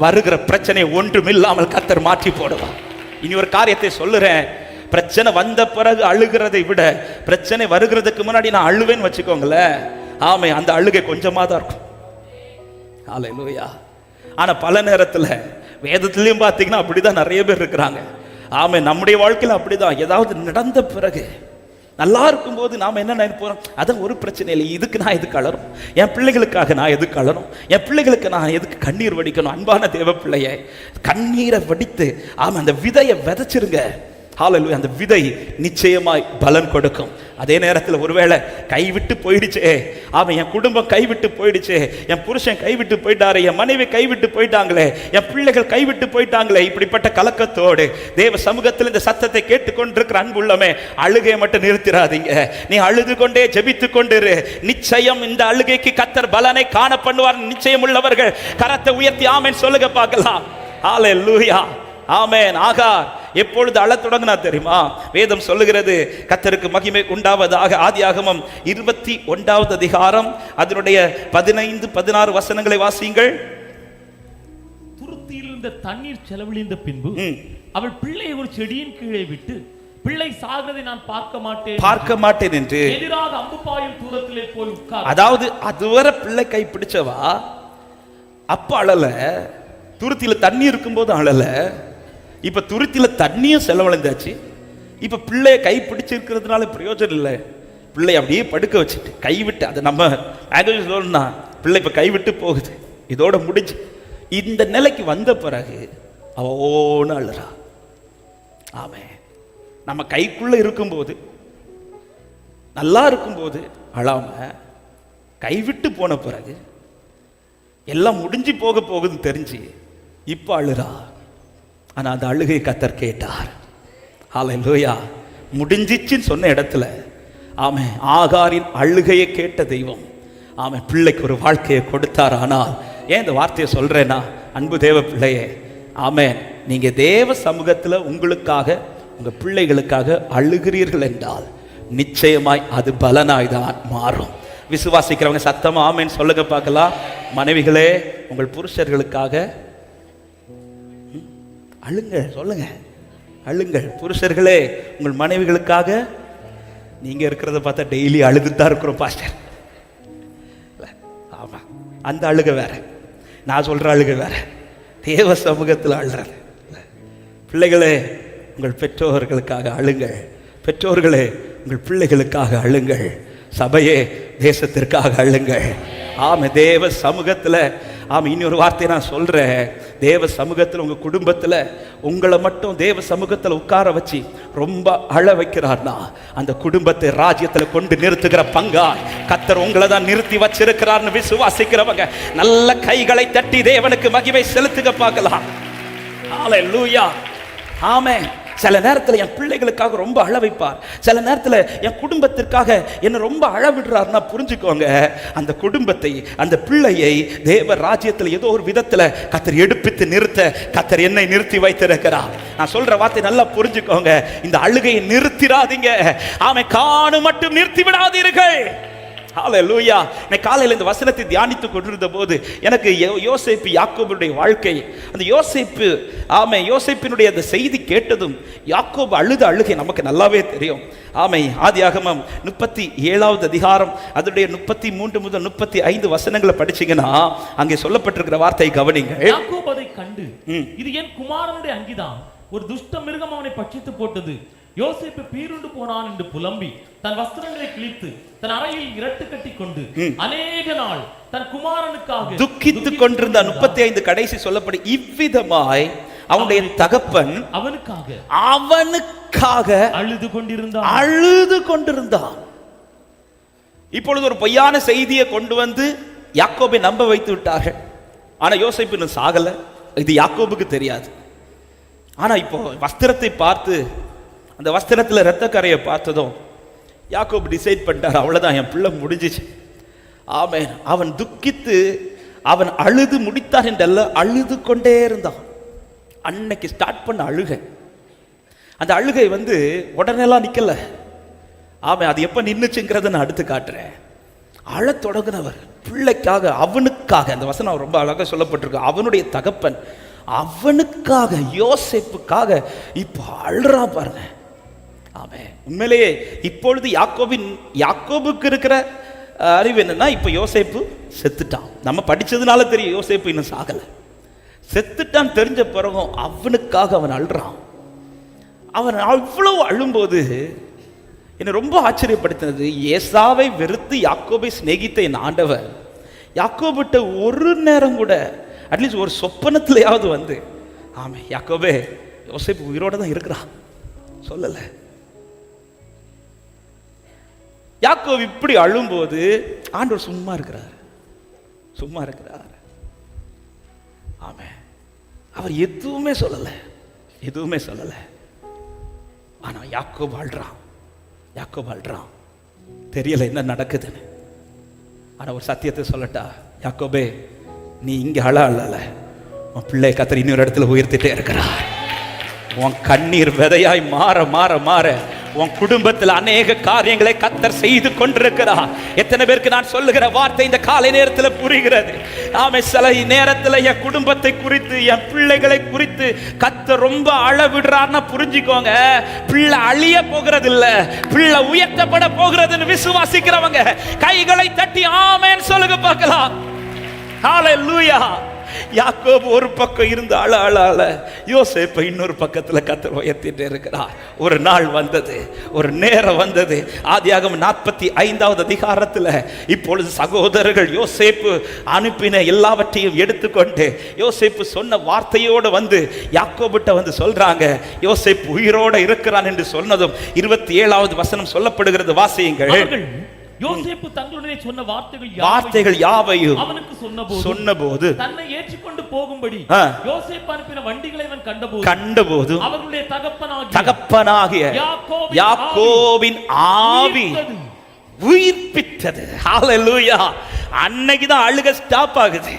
வருகிற பிரச்சனை ஒன்றுமில்லாமல் கர்த்தர் மாற்றி போடுவார். இனி ஒரு காரியத்தை சொல்லுறேன், பிரச்சனை வந்த பிறகு அழுகிறதை விட பிரச்சனை வருகிறதுக்கு முன்னாடி நான் அழுவேன்னு வச்சுக்கோங்களேன், அந்த அழுகை கொஞ்சமா தான் இருக்கும். ஹalleluya. ஆனா பல நேரத்துல வேதத்திலையும் பார்த்தீங்கன்னா அப்படிதான் நிறைய பேர் இருக்கிறாங்க. நம்முடைய வாழ்க்கையில் அப்படிதான். ஏதாவது நடந்த பிறகு நல்லா இருக்கும்போது நாம் என்ன நினைப்போம்? அதான் ஒரு பிரச்சனை இல்லை, இதுக்கு நான் எதுக்கு அழணும்? என் பிள்ளைகளுக்காக நான் எதுக்கு அழணும்? என் பிள்ளைகளுக்கு நான் எதுக்கு கண்ணீர் வடிக்கணும்? அன்பான தேவ பிள்ளைய, கண்ணீரை வடித்து அந்த விதையை விதைச்சிருங்க. ஹalleluya. அந்த விதை நிச்சயமாய் பலன் கொடுக்கும். அதே நேரத்தில் ஒருவேளை கைவிட்டு போயிடுச்சே, என் குடும்பம் கைவிட்டு போயிடுச்சே, என் புருஷன் கைவிட்டு போயிட்டாரு, என் மனைவி கைவிட்டு போயிட்டாங்களே, என் பிள்ளைகள் கைவிட்டு போயிட்டாங்களே, இப்படிப்பட்ட கலக்கத்தோடு தேவ சமூகத்தில் இந்த சத்தத்தை கேட்டுக்கொண்டிருக்கிற அன்புள்ளமே, அழுகையை மட்டும் நிறுத்திடாதீங்க. நீ அழுது கொண்டே ஜெபித்து கொண்டிரு. நிச்சயம் இந்த அழுகைக்கு கர்த்தர் பலனை காண பண்ணுவார். நிச்சயம் உள்ளவர்கள் கரத்தை உயர்த்தி ஆமென் சொல்லுங்க பார்க்கலாம். ஹalleluya. ஆமென். ஆகார் எப்பொழுது அழத் தொடங்கினா தெரியுமா? வேதம் சொல்லுகிறது, கர்த்தருக்கு மகிமை உண்டாவதாக. ஆதியாகமம் 21வது அதிகாரம் அதனுடைய 15-16 வசனங்களை வாசியுங்கள். துருத்தியில் இருந்த தண்ணீர் செலவழிந்த பின்பு அவள் பிள்ளையை ஒரு செடியின் கீழே விட்டு, பிள்ளை சாகிறதை நான் பார்க்க மாட்டேன் என்று எதிராக அம்பு பாயும் தூரத்திலே போய் உட்கார். அதாவது அதுவரை பிள்ளை கை பிடிச்சவா அப்ப அழல, துருத்தியில தண்ணி இருக்கும்போது அழல. இப்ப துருத்தியில தண்ணியும் செலவழிந்தாச்சு. இப்ப பிள்ளைய கை பிடிச்சிருக்கிறதுனால பிரயோஜனம் இல்லை. பிள்ளை அப்படியே படுக்க வச்சுட்டு கைவிட்டு, அதை நம்ம சொல்லணும்னா பிள்ளை இப்ப கைவிட்டு போகுது, இதோட முடிஞ்சு. இந்த நிலைக்கு வந்த பிறகு அவ ஓன்னு அழுறா. நம்ம கைக்குள்ள இருக்கும்போது, நல்லா இருக்கும்போது அழாம, கைவிட்டு போன பிறகு எல்லாம் முடிஞ்சு போக போகுதுன்னு தெரிஞ்சு இப்ப அழுறா. ஆனா அந்த அழுகை கர்த்தர் கேட்டார். ஹalleluya. முடிஞ்சிச்சுன்னு சொன்ன இடத்துல ஆகாரின் அழுகையை கேட்ட தெய்வம் பிள்ளைக்கு ஒரு வாழ்க்கையை கொடுத்தார். ஆனால் ஏன் இந்த வார்த்தையை சொல்றேன்னா, அன்பு தேவ பிள்ளையே, நீங்க தேவ சமூகத்தில் உங்களுக்காக உங்க பிள்ளைகளுக்காக அழுகிறீர்கள் என்றால் நிச்சயமாய் அது பலனாய் தான் மாறும். விசுவாசிக்கிறவங்க சத்தமா ஆமென் சொல்லுங்க பார்க்கலாம். மனைவிகளே, உங்கள் புருஷர்களுக்காக அழுங்க, சொல்லுங்க, அழுங்கள். புருஷர்களே, உங்கள் மனைவிகளுக்காக நீங்க இருக்கிறத பார்த்தா டெய்லி அழுதுட்டு தான் இருக்கிறோம் பாஸ்டர். ஆமா, அந்த அழுகை வேற, நான் சொல்ற அழுகை வேற. தேவ சமூகத்தில் அழுறது. பிள்ளைகளே, உங்கள் பெற்றோர்களுக்காக அழுங்கள். பெற்றோர்களே, உங்கள் பிள்ளைகளுக்காக அழுங்கள். சபையே, தேசத்திற்காக அழுங்கள். ஆமா, தேவ சமூகத்தில். ஆமா, இன்னொரு வார்த்தையை நான் சொல்றேன். தேவ சமூகத்தில், உங்க குடும்பத்தில் உங்களை மட்டும் தேவ சமூகத்தில் உட்கார வச்சு ரொம்ப அழ வைக்கிறார்னா, அந்த குடும்பத்தை ராஜ்யத்தில் கொண்டு நிறுத்துகிற பங்காய் கர்த்தர் உங்களை தான் நிறுத்தி வச்சிருக்கிறார்னு விசுவாசிக்கிறவங்க நல்ல கைகளை தட்டி தேவனுக்கு மகிமை செலுத்துக பார்க்கலாம். ஹல்லேலூயா. ஆமென். சில நேரத்தில் என் பிள்ளைகளுக்காக ரொம்ப அழ வைப்பார். சில நேரத்தில் என் குடும்பத்திற்காக என்னை ரொம்ப அழ விடுறாருன்னா புரிஞ்சுக்கோங்க, அந்த குடும்பத்தை, அந்த பிள்ளையை தேவ ராஜ்யத்தில் ஏதோ ஒரு விதத்தில் கர்த்தர் எடுப்பித்து நிறுத்த கர்த்தர் என்னை நிறுத்தி வைத்திருக்கிறார். நான் சொல்ற வார்த்தை நல்லா புரிஞ்சுக்கோங்க. இந்த அழுகையை நிறுத்திடாதீங்க. ஆமென். காணு மட்டும் நிறுத்தி விடாதீர்கள். ஹல்லேலூயா. நான் காலையில் இந்த வசனத்தை தியானித்து கொண்டிருந்த போது எனக்கு யோசேப்பு யாக்கோபுடைய வாழ்க்கை, அந்த யோசேப்பு, ஆமை, யோசேப்பினுடைய அந்த செய்தி கேட்டதும் யாக்கோபு அழுத அழுகை நமக்கு நல்லாவே தெரியும். ஆமை, ஆதியாகமம் 37வது அதிகாரம் அதனுடைய 33 முதல் 35 வசனங்களை படிச்சீங்கன்னா அங்கே சொல்லப்பட்டிருக்கிற வார்த்தையை கவனிங்க. யாக்கோபு அதை கண்டு, இது என் குமாரனுடைய அங்கிதான், ஒரு துஷ்ட மிருகம் அவனை பட்சித்து போட்டது. யோசேப்பு பீருண்டு போனான் என்று புலம்பி தன் வஸ்திரங்களை கிழித்து தன் அறையில் இரட்டு கட்டி கொண்டு அநேக நாள் தன் குமாரனுக்காக துக்கித்துக் கொண்டிருந்த 35 கடைசி சொல்லப்படி இவ்விதமாய் அவனுடைய தகப்பன் அவனுக்காக அழுது கொண்டிருந்தான். இப்பொழுது ஒரு பொய்யான செய்தியை கொண்டு வந்து யாக்கோபை நம்ப வைத்து விட்டார்கள். ஆனா யோசேப்பு இன்னும் சாகல, இது யாக்கோபுக்கு தெரியாது. ஆனா இப்போ வஸ்திரத்தை பார்த்து, அந்த வஸ்திரத்தில் இரத்த கரையை பார்த்ததும் யாக்கோபு டிசைட் பண்ணிட்டார், அவ்வளவுதான், என் பிள்ளை முடிஞ்சிச்சு. ஆமென். அவன் துக்கித்து அவன் அழுது முடித்தான் என்றல்ல, அழுது கொண்டே இருந்தான். அன்னைக்கு ஸ்டார்ட் பண்ண அழுகை, அந்த அழுகை வந்து உடனேலாம் நிக்கல. ஆமென். அது எப்ப நின்னுச்சுங்கிறத நான் அடுத்து காட்டுறேன். அழத் தொடங்கினவர் பிள்ளைக்காக, அவனுக்காக. அந்த வசனம் ரொம்ப அழகாக சொல்லப்பட்டிருக்கு. அவனுடைய தகப்பன் அவனுக்காக, யோசேப்புக்காக இப்ப அழுறான் பாருங்க. ஆமென். உண்மையிலேயே இப்பொழுது யாக்கோபுக்கு இருக்கிற அறிவு என்னன்னா, இப்ப யோசேப்பு செத்துட்டான். நம்ம படிச்சதுனால தெரியும் யோசேப்பு இன்னும் சாகல. செத்துட்டான் தெரிஞ்ச பிறகும் அவனுக்காக அவன் அழுறான். அவன் அவ்வளவு அழும்போது என்னை ரொம்ப ஆச்சரியப்படுத்தினது, ஏசாவை வெறுத்து யாக்கோபை சிநேகித்த என் ஆண்டவர் யாக்கோபிட்ட ஒரு நேரம் கூட, அட்லீஸ்ட் ஒரு சொப்பனத்திலேயாவது வந்து, ஆமே யாக்கோபே, யோசேப்பு உயிரோட தான் இருக்கிறான் சொல்லல. யாக்கோபு இப்படி அழும்போது ஆண்டவர் சும்மா இருக்கிறார். ஆமே. அவர் எதுவுமே சொல்லல. ஆனா யாக்கோபு அழுறான். தெரியல என்ன நடக்குதுன்னு. ஆனா ஒரு சத்தியத்தை சொல்லட்டா, யாக்கோபே, நீ இங்க அழல, உன் பிள்ளை கர்த்தர் இன்னொரு இடத்துல உயர்த்திட்டே இருக்கிறார். உன் கண்ணீர் விதையாய் மாற மாற மாற உன் குடும்பத்தில் அநேக காரியங்களை கர்த்தர் செய்து கொண்டிருக்கிறார். எத்தனை பேருக்கு நான் சொல்லுகிற வார்த்தை இந்த காலை நேரத்தில் புரிகிறது? ஆமே. சில நேரத்தில் என் குடும்பத்தை குறித்து, என் பிள்ளைகளை குறித்து கர்த்தர் ரொம்ப அழ விடுறார்னா புரிஞ்சுக்கோங்க, பிள்ளை அழிய போகிறது இல்ல, பிள்ளை உயர்த்தப்பட போகிறதுன்னு விசுவாசிக்கிறவங்க கைகளை தட்டி ஆமென் சொல்லுங்க பார்க்கலாம். ஹல்லேலூயா. யாக்கோபு ஒரு பக்கம் இருந்து அழ யோசேப்பை இன்னொரு பக்கத்தில் கர்த்தர் உயர்த்திட்டே இருக்கிறார். ஒரு நாள் வந்தது, ஒரு நேரம் வந்தது. ஆதியாகமம் 45வது அதிகாரத்தில் இப்பொழுது சகோதரர்கள் யோசேப்பு அனுப்பின எல்லாவற்றையும் எடுத்துக்கொண்டு யோசேப்பு சொன்ன வார்த்தையோடு வந்து யாக்கோபிட்ட வந்து சொல்றாங்க, யோசேப்பு உயிரோட இருக்கிறான் என்று சொன்னதும் 27வது வசனம் சொல்லப்படுகிறது. வாசியுங்கள். யோசேப்பு தங்களுடைய சொன்ன வார்த்தைகள் யாவையும் அவனுக்கு சொன்னபோது தன்னை ஏற்றுக்கொண்டு போகும்படி யோசேப்பு அனுப்பின வண்டிகளை அவன் கண்டபோது அவர்களுடைய தகப்பனாகிய யாக்கோபின் ஆவி உயிர்ப்பித்தது. ஹல்லேலூயா. அன்னைக்கு தான் அழுகை ஸ்டாப் ஆகுது.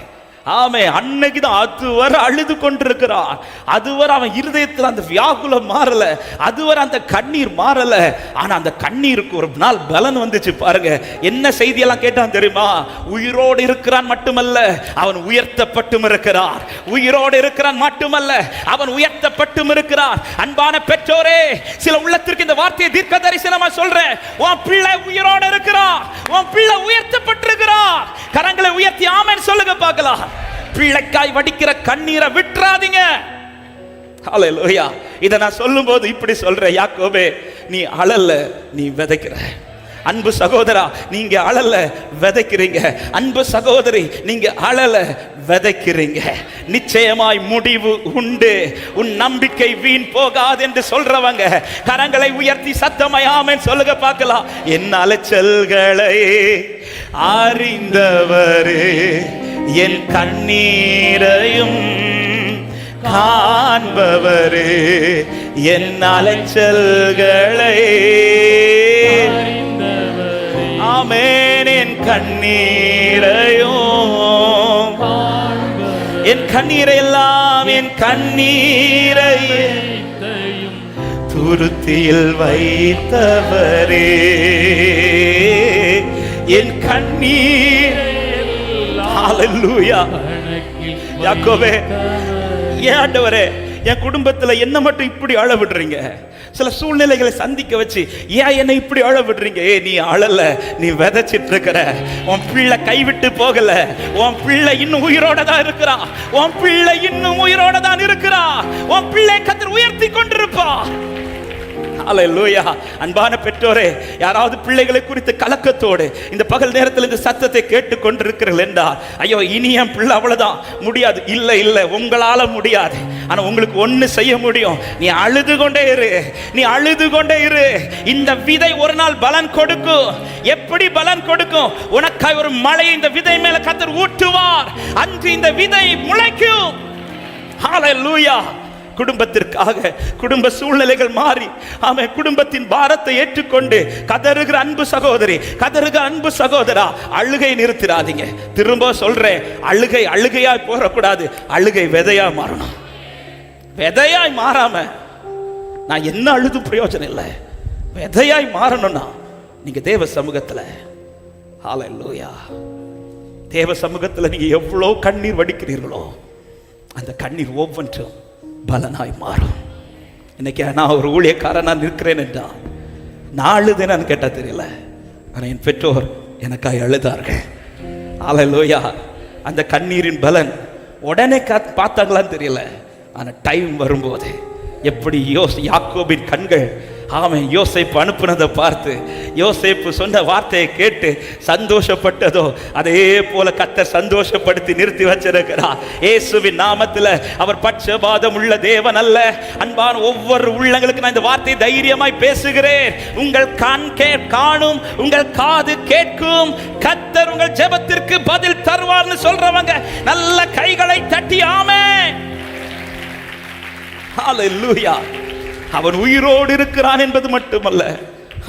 ஆமே, அன்னைக்குதான் அதுவரை அழுது கொண்டிருக்கிறார். அதுவரை அவன் இருதயத்தில் அந்த வியாகுலம் மாறல, அதுவரை அந்த கண்ணீர் மாறல. ஆனா அந்த கண்ணீருக்கு ஒரு நாள் பலன் வந்துச்சு பாருங்க. என்ன செய்தியெல்லாம் கேட்டான் தெரியுமா? உயிரோடு இருக்கிறான் மட்டுமல்ல, அவன் உயர்த்தப்பட்டும் இருக்கிறார். உயிரோடு இருக்கிறான் மட்டுமல்ல, அவன் உயர்த்தப்பட்டும் இருக்கிறார். அன்பான பெற்றோரே, சில உள்ளத்திற்கு இந்த வார்த்தையை தீர்க்க தரிசனமா சொல்றேன். உன் பிள்ளை உயிரோடு இருக்கிறார், உன் பிள்ளை உயர்த்தப்பட்டிருக்கிறார். கரங்களை உயர்த்தி ஆமென் சொல்லுங்க பார்க்கலாம். பிள்ளைக்காய் வடிக்கிற கண்ணீரை விட்டுறாதீங்க. ஹல்லேலூயா. இதை நான் சொல்லும்போது இப்படி சொல்றேன், யாக்கோபே நீ அழல, நீ விதைக்கிற. அன்பு சகோதரா, நீங்க அழல, விதைக்கிறீங்க. அன்பு சகோதரி, நீங்க அழல, விதைக்கிறீங்க. நிச்சயமாய் முடிவு உண்டு. உன் நம்பிக்கை வீண் போகாது என்று சொல்றவங்க கரங்களை உயர்த்தி சத்தமாய் ஆமென் சொல்லுங்க பார்க்கலாம். என் அலைச்சல்களை அறிந்தவரே, என் கண்ணீரையும் காண்பவரே, என் அலைச்சல்களை ஆமென், என் கண்ணீரையும், என் கண்ணீரை எல்லாம், என் கண்ணீரை துருத்தியில் வைத்தவரே, என் கண்ணீர். ஹல்லேலூயா. யாக்கோபே, ஏன் ஆண்டவரே என் குடும்பத்துல என்ன மட்டும் இப்படி அழ விடுறீங்க? சில சூழ்நிலைகளை சந்திக்க வச்சு ஏன் என்னை இப்படி அழ விடுறீங்க? நீ அழல, நீ விதைச்சிட்டு இருக்கிற. உன் பிள்ளை கைவிட்டு போகல, உன் பிள்ளை இன்னும் உயிரோட தான் இருக்கிறா, உன் பிள்ளை இன்னும் உயிரோட தான் இருக்கிறா. உன் பிள்ளை கர்த்தர் உயர்த்தி கொண்டிருப்பா. ஹல்லேலூயா. அன்பான பெற்றோரே, யாராவது பிள்ளைகளை குறித்து கலக்கத்தோடு இந்த பகல் நேரத்தில் இந்த சத்தத்தை கேட்டுக் கொண்டிருக்கிறீர்கள் என்றால், ஐயோ இனி என் பிள்ளை அவ்வளவுதான், முடியாது. இல்லை இல்லை, உங்களால முடியாது. ஆனா உங்களுக்கு ஒண்ணு செய்ய முடியும். நீ அழுது கொண்டே இரு, நீ அழுது கொண்டே இரு. இந்த விதை ஒரு நாள் பலன் கொடுக்கும். எப்படி பலன் கொடுக்கும்? உனக்காய் ஒரு மழையை இந்த விதை மேல கர்த்தர் ஊற்றுவார். அன்று இந்த விதை முளைக்கும். ஹல்லேலூயா. குடும்பத்திற்காக, குடும்ப சூழ்நிலைகள் மாறி ஆமே குடும்பத்தின் பாரத்தை ஏற்றுக்கொண்டு கதறுகிற அன்பு சகோதரி, கதறுகிற அன்பு சகோதரா, அழுகை நிறுத்திடாதீங்க. திரும்ப சொல்றேன், அழுகை அழுகையாய் போகக்கூடாது, அழுகை விதையா மாறணும். விதையாய் மாறாம நான் என்ன அழுது பிரயோஜனம் இல்லை. விதையாய் மாறணும்னா நீங்க தேவ சமூகத்துல, ஹல்லேலூயா, தேவ சமூகத்துல நீங்க எவ்வளவு கண்ணீர் வடிக்கிறீர்களோ அந்த கண்ணீர் ஒவ்வொன்றும் பலனாய் மாறும். இன்னைக்கு நான் ஒரு ஊழியக்காரனா நிற்கிறேன் என்றால் நான் அழுதேன்னு கேட்டா தெரியல, ஆனா என் பெற்றோர் எனக்காய் அழுதார்கள். ஹல்லேலூயா. அந்த கண்ணீரின் பலன் உடனே பார்த்தாங்களான்னு தெரியல, ஆனா டைம் வரும்போது எப்படி யாக்கோபின் கண்கள் அவன் யோசேப்பு அனுப்புனதை பார்த்து, யோசேப்பு சொன்ன வார்த்தையை கேட்டு சந்தோஷப்பட்டதோ அதே போல கர்த்தர் சந்தோஷப்படுத்தி நிறுத்தி வச்சிருக்கிறார். இயேசுவின் நாமத்தில் அவர் பட்சபாதம் உள்ள தேவன் அல்ல. அன்பான ஒவ்வொரு உள்ளங்களுக்கு நான் இந்த வார்த்தையை தைரியமாய் பேசுகிறேன். உங்கள் கண் காணும், உங்கள் காது கேட்கும், கர்த்தர் உங்கள் ஜெபத்திற்கு பதில் தருவார்னு சொல்றவங்க நல்ல கைகளை தட்டி ஆமென். ஹல்லேலூயா. அவன் உயிரோடு இருக்கிறான் என்பது மட்டுமல்ல,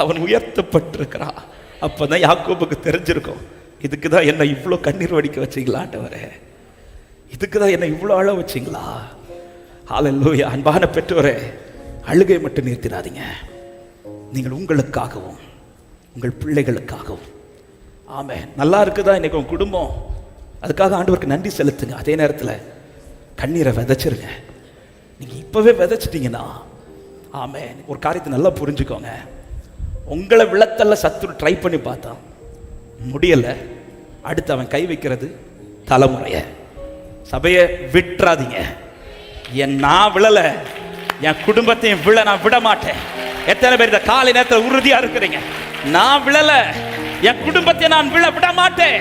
அவன் உயர்த்தப்பட்டிருக்கிறான். அப்பதான் யாக்கோபுக்கு தெரிஞ்சிருக்கும், இதுக்குதான் என்ன இவ்வளோ கண்ணீர் வடிக்க வச்சிங்களா ஆண்டவரே, இதுக்குதான் என்ன இவ்வளோ அழ வச்சிங்களா. ஹல்லேலூயா. அன்பான பெற்றோரே, அழுகை மட்டும் நிறுத்திடாதீங்க. நீங்கள் உங்களுக்காகவும் உங்கள் பிள்ளைகளுக்காகவும் ஆமென். நல்லா இருக்குதா இன்னைக்கு உங்க குடும்பம், அதுக்காக ஆண்டவருக்கு நன்றி செலுத்துங்க. அதே நேரத்தில் கண்ணீரை விதைச்சிருங்க. நீங்க இப்பவே விதைச்சிட்டீங்கன்னா ஆமென். ஒரு காரியத்தை நல்லா புரிஞ்சுக்கோங்க, உங்களை விளத்தல்ல சத்துரு ட்ரை பண்ணி பார்த்தான், முடியல. அடுத்து அவன் கை வைக்கிறது தலைமுறைய. சபையை விட்டுறாதீங்க. நான் விழல, என் குடும்பத்தையும் நான் விட மாட்டேன். எத்தனை பேர் இந்த காலை நேரத்தில் உறுதியா இருக்கிறீங்க? நான் விழல, என் குடும்பத்தை நான் விட மாட்டேன்.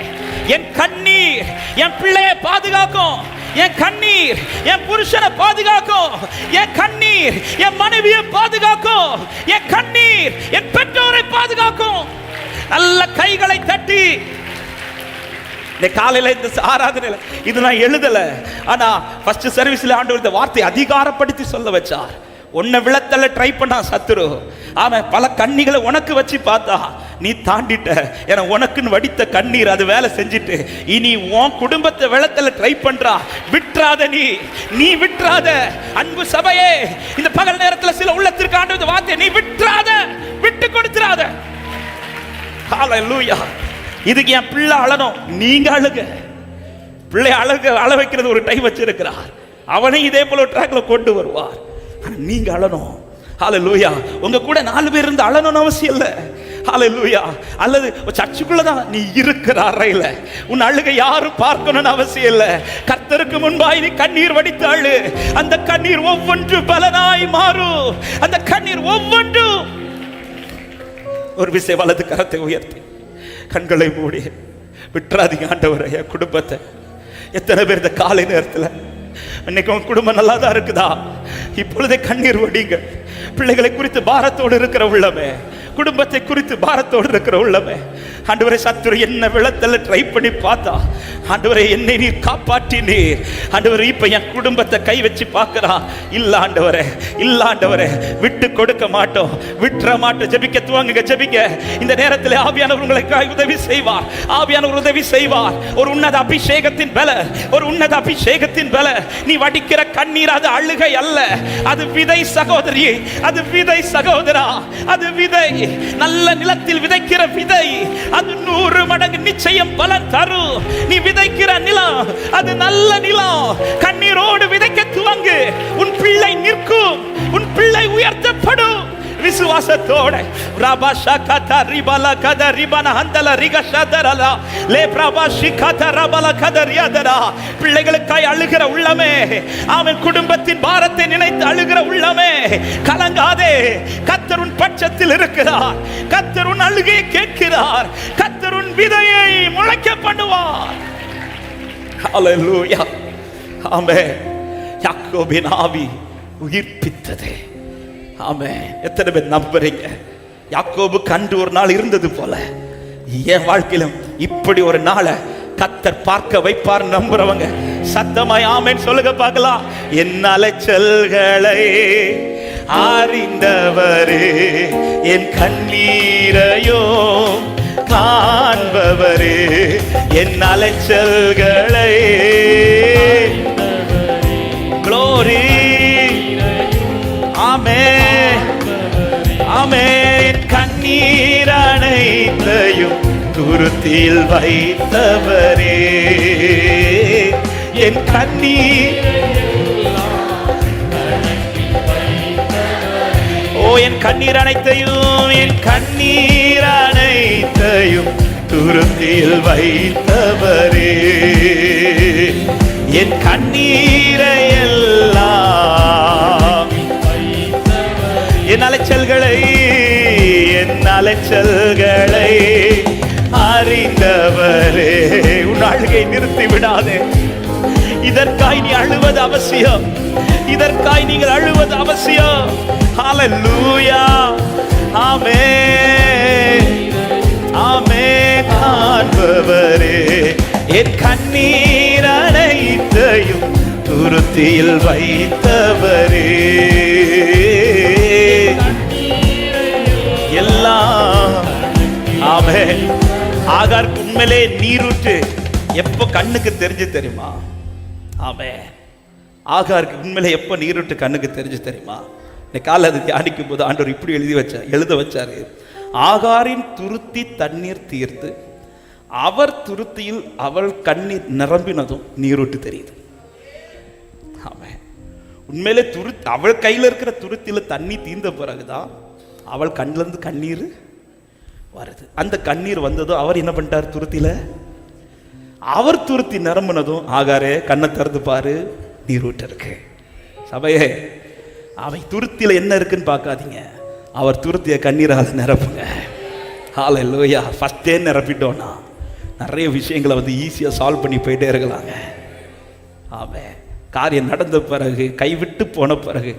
என் கண்ணீர் என் பிள்ளையை பாதுகாக்கும், என் கண்ணீர் என் புருஷனை பாதுகாக்கும், என் கண்ணீர் என் மனைவியை பாதுகாக்கும், என் கண்ணீர் என் பெற்றோரை பாதுகாக்கும். நல்ல கைகளை தட்டி இந்த காலையில இந்த ஆராதனையில இது நான் எழுதல, ஆனா ஃபர்ஸ்ட் சர்வீஸ்ல ஆண்டவர் இந்த வார்த்தை அதிகாரப்படுத்தி சொல்ல வச்சார். உன்னை விழத்தல ட்ரை பண்ணா சத்துரு. அவன் பல கண்ணிகளை உனக்கு வச்சு பார்த்தா, நீ தாண்டிட்ட. ஏன்னா உனக்குன்னு வடித்த கண்ணீர் அது வேலை செஞ்சுட்டு இனி உன் குடும்பத்தை விழத்தல ட்ரை பண்றா. விட்டுறாத, நீ விட்டுறாத. அன்பு சபையே, இந்த பகல் நேரத்தில் சில உள்ளத்திற்கு ஆண்டவர் வார்த்தை, நீ விட்டுறாத, விட்டு கொடுத்துறாத. ஹல்லேலூயா. இதுக்கு என் பிள்ளை அழணும், நீங்க அழுக. பிள்ளை அழ வைக்கிறது ஒரு டைம் வச்சிருக்கிறார். அவனை இதே போல ட்ராக்ல கொண்டு வருவார். நீங்க அழணும். ஹல்லேலூயா. உங்க கூட 4 பேர் இருந்து அழணும்னு அவசியம் இல்லை. ஹல்லேலூயா. அல்லது சர்ச்சுக்குள்ள தான் நீ இருக்கிற அறையில உன் அழுகை யாரும் பார்க்கணும்னு அவசியம் இல்லை. கர்த்தருக்கு முன்பாய் நீ கண்ணீர் வடித்து அழு. அந்த கண்ணீர் ஒவ்வொன்று பலனாய் மாறும். அந்த கண்ணீர் ஒவ்வொன்றும். ஒரு விஷயம், வலது கரத்தை உயர்த்தி கண்களை மூடி விட்டுறாதீங்க ஆண்டவரே என் குடும்பத்தை. எத்தனை பேர் இந்த காலை நேரத்தில் இன்னைக்கு உங்க குடும்பம் நல்லா தான் இருக்குதா? இப்பொழுதே கண்ணீர் வடிங்க. பிள்ளைகளை குறித்து பாரத்தோடு இருக்கிற உள்ளமே, குடும்பத்தை குறித்து பாரத்தோடு இருக்கிற உள்ளமே, ஆண்டவரே சத்துரு என்ன விழத்தல ட்ரை பண்ணி பார்த்தா, ஆண்டவரே என்னை நீர் காப்பாற்றினீர். ஆண்டவரே இப்ப என் குடும்பத்தை கை வச்சு பார்க்கிறான். இல்ல ஆண்டவரே, இல்ல ஆண்டவரே, விட்டு கொடுக்க மாட்டோம், விட்டுற மாட்டோம். ஜெபிக்க துவங்குங்க, ஜெபிக்க. இந்த நேரத்தில் ஆவியானவர் உங்களுக்கு உதவி செய்வார். ஆவியானவர் உதவி செய்வார். ஒரு உன்னத அபிஷேகத்தின் பல, ஒரு உன்னத அபிஷேகத்தின் பல. நீ வடிக்கிற கண்ணீர் அது அழுகை அல்ல, அது விதை சகோதரி, அது விதை சகோதரா, அது விதை. நல்ல நிலத்தில் விதைக்கிற விதை அது 100 மடங்கு நிச்சயம் பலன் தரும். நீ விதைக்கிற நிலம் அது நல்ல நிலம். கண்ணீரோடு விதைக்க துவங்கு. உன் பிள்ளை நிற்கும், உன் பிள்ளை உயர்த்தப்படும். விசுவாசத்தோட ரபாஷா கத ரிபல கத ரிபன ஹந்தல ரிகஷதரல லே பிரபாஷி கத ரபல கத ரியாதரா. பிள்ளைகளுக்காய் அழுகிற உள்ளமே, அவன் குடும்பத்தின் பாரத்தை நினைத்து அழுகிற உள்ளமே, கலங்காதே. கர்த்தர் உன் பட்சத்தில் இருக்கிறார். கர்த்தர் உன் அழுகையை கேட்கிறார். கர்த்தர் உன் விதையை முளைக்க பண்ணுவார். ஹல்லேலூயா. ஆமென். யாக்கோபின் ஆவி உயிர்ப்பித்தது. ஆமென். எத்தனை பேர் நம்புறீங்க? யாக்கோபு கண்டு ஒரு நாள் இருந்தது போல என் வாழ்க்கையிலும் இப்படி ஒரு நாளை கர்த்தர் பார்க்க வைப்பார் நம்புறவங்க சத்தமாய் ஆமென் சொல்லுங்க பார்க்கலாம். என் அலைச்சல்களை அறிந்தவரே, என் கண்ணீரையோ காண்பவரே, என் அலைச்சல்களை க்ளோரி. ஆமென், ஆமென். கண்ணீர் அனைத்தையும் துருத்தியில் வைத்தவரே, என் கண்ணீர். ஓ என் கண்ணீர் அனைத்தையும், என் கண்ணீர் அனைத்தையும் துருத்தியில் வைத்தவரே, என் கண்ணீரை எல்லாம், என் அலைச்சல்களை, என் அலைச்சல்களை அறிந்தவரே. உன் அழுகை நிறுத்தி விடாதே. இதற்காய் நீ அழுவது அவசியம். இதற்காய் நீங்கள் அழுவது அவசியம். ஹல்லேலூயா. ஆமென், ஆமென். காண்பவரே, என் கண்ணீர் அனைத்தையும் துருத்தியில் வைத்தவரே, எல்லாம். ஆமென். ஆகாருக்கு உண்மையிலே நீரூற்று எப்போ கண்ணுக்கு தெரிஞ்சு தெரியுமா? ஆமென். ஆகாருக்கு உண்மையிலே எப்போ நீரூற்று கண்ணுக்கு தெரிஞ்சு தெரியுமா? இந்த காலை அது தியானிக்கும் போது ஆண்டவர் இப்படி எழுத வச்சாரு. ஆகாரின் துருத்தி தண்ணீர் தீர்த்து அவர் துருத்தியில் அவள் கண்ணீர் நிரம்பினதும் நீரூற்று தெரியுது. ஆமென். உண்மையிலே அவள் கையில் இருக்கிற துருத்தியில் தண்ணி தீர்ந்த பிறகுதான் அவள் கண்ணிலிருந்து கண்ணீர் வருது. அந்த கண்ணீர் வந்ததும் அவர் என்ன பண்ணிட்டார்? துருத்தியில அவர் துருத்தி நிரம்பினதும் ஆகாரே கண்ணை திறந்து பாரு, நீரூற்று இருக்கு. சபையே, அவை துருத்தியில என்ன இருக்குன்னு பார்க்காதீங்க, அவர் துருத்திய கண்ணீரால் நிரப்புங்க. ஹல்லேலூயா. ஃபர்ஸ்டே நிரப்பிட்டோன்னா நிறைய விஷயங்களை ஈஸியாக சால்வ் பண்ணி போயிட்டே இருக்கலாங்க. ஆமென். காரியம் நடந்த பிறகு, கைவிட்டு போன பிறகு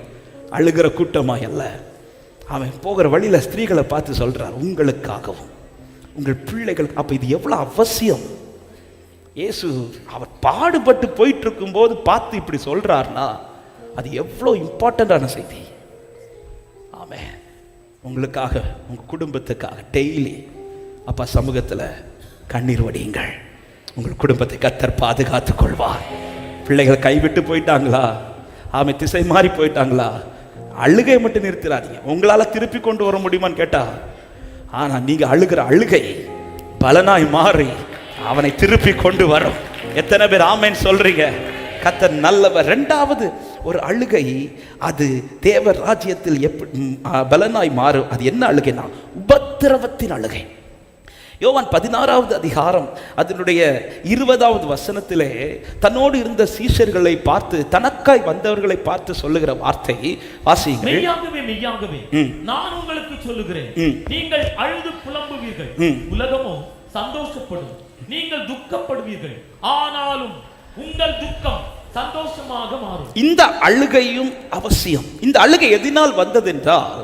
அழுகிற கூட்டமாக அல்ல. அவன் போகிற வழியில் ஸ்திரீகளை பார்த்து சொல்றார், உங்களுக்காகவும் உங்கள் பிள்ளைகள். அப்போ இது எவ்வளோ அவசியம். இயேசு அவர் பாடுபட்டு போயிட்டு இருக்கும்போது பார்த்து இப்படி சொல்றாருன்னா அது எவ்வளோ இம்பார்ட்டண்டான செய்தி. ஆமென். உங்களுக்காக, உங்க குடும்பத்துக்காக டெய்லி அப்பா சமூகத்தில் கண்ணீர் வடியுங்கள். உங்கள் குடும்பத்தை கர்த்தர் பாதுகாத்துக் கொள்வார். பிள்ளைகள் கைவிட்டு போயிட்டாங்களா, ஆமை திசை மாறி போயிட்டாங்களா, அழுகை மட்டும் நிறுத்திடாதீங்க. உங்களால் திருப்பி கொண்டு வர முடியுமான்னு கேட்டா, ஆனால் நீங்க அழுகிற அழுகை பலனாய் மாறி அவனை திருப்பி கொண்டு வரும். எத்தனை பேர் ஆமென் சொல்றீங்க? கர்த்தர் நல்லவர். இரண்டாவது ஒரு அழுகை, அது தேவ ராஜ்யத்தில் எப்படி பலனாய் மாறும். அது என்ன அழுகைனா உபத்திரவத்தின் அழுகை. யோவான் 16வது அதிகாரம் அதனுடைய 20வது வசனத்திலே தன்னோடு இருந்த சீஷர்களை பார்த்து, தனக்காய் வந்தவர்களை பார்த்து சொல்லுகிற வார்த்தை வாசியுங்கள். மெய்யாகவே மெய்யாகவே நான் உங்களுக்கு சொல்லுகிறேன், நீங்கள் அழுது புலம்புவீர்கள், உலகமோ சந்தோஷப்படும். நீங்கள் துக்கப்படுவீர்கள், ஆனாலும் உங்கள் துக்கம் சந்தோஷமாக மாறும். இந்த அழுகையும் அவசியம். இந்த அழுகை எதனால் வந்தது என்றால்,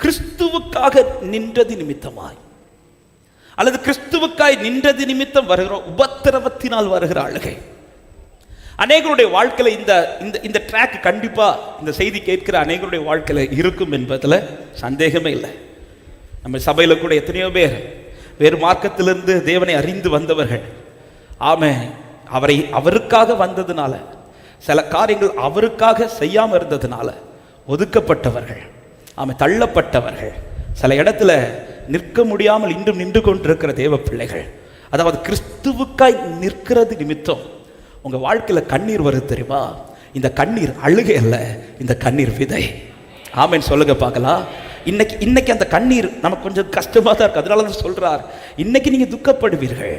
கிறிஸ்துவுக்காக நின்றது நிமித்தமாய் அல்லது கிறிஸ்துவுக்காய் நின்றது நிமித்தம் வருகிற உபத்திரவத்தினால் வருகிற அழுகை. அநேகருடைய வாழ்க்கையில இந்த இந்த இந்த ட்ராக் கண்டிப்பா இந்த செய்தி கேட்கிற அநேகருடைய வாழ்க்கையில இருக்கும் என்பதில் சந்தேகமே இல்லை. நம்ம சபையில கூட எத்தனையோ பேர் வேறு மார்க்கத்திலிருந்து தேவனை அறிந்து வந்தவர்கள், ஆமென், அவருக்காக வந்ததுனால, சில காரியங்கள் அவருக்காக செய்யாமல் இருந்ததுனால ஒதுக்கப்பட்டவர்கள், ஆமென், தள்ளப்பட்டவர்கள், சில இடத்துல நிற்க முடியாமல் இன்றும் நின்று கொண்டிருக்கிற தேவ பிள்ளைகள். அதாவது கிறிஸ்துவுக்காய் நிற்கிறது நிமித்தம் உங்க வாழ்க்கையில கண்ணீர் வருது தெரியுமா? இந்த கண்ணீர் அழுகை அல்ல, இந்த கண்ணீர் விதை. ஆமென் சொல்லுங்க பார்க்கலாம். இன்னைக்கு அந்த கண்ணீர் நமக்கு கொஞ்சம் கஷ்டமா தான் இருக்கு. அதனால தான் சொல்றார், இன்னைக்கு நீங்க துக்கப்படுவீர்கள்.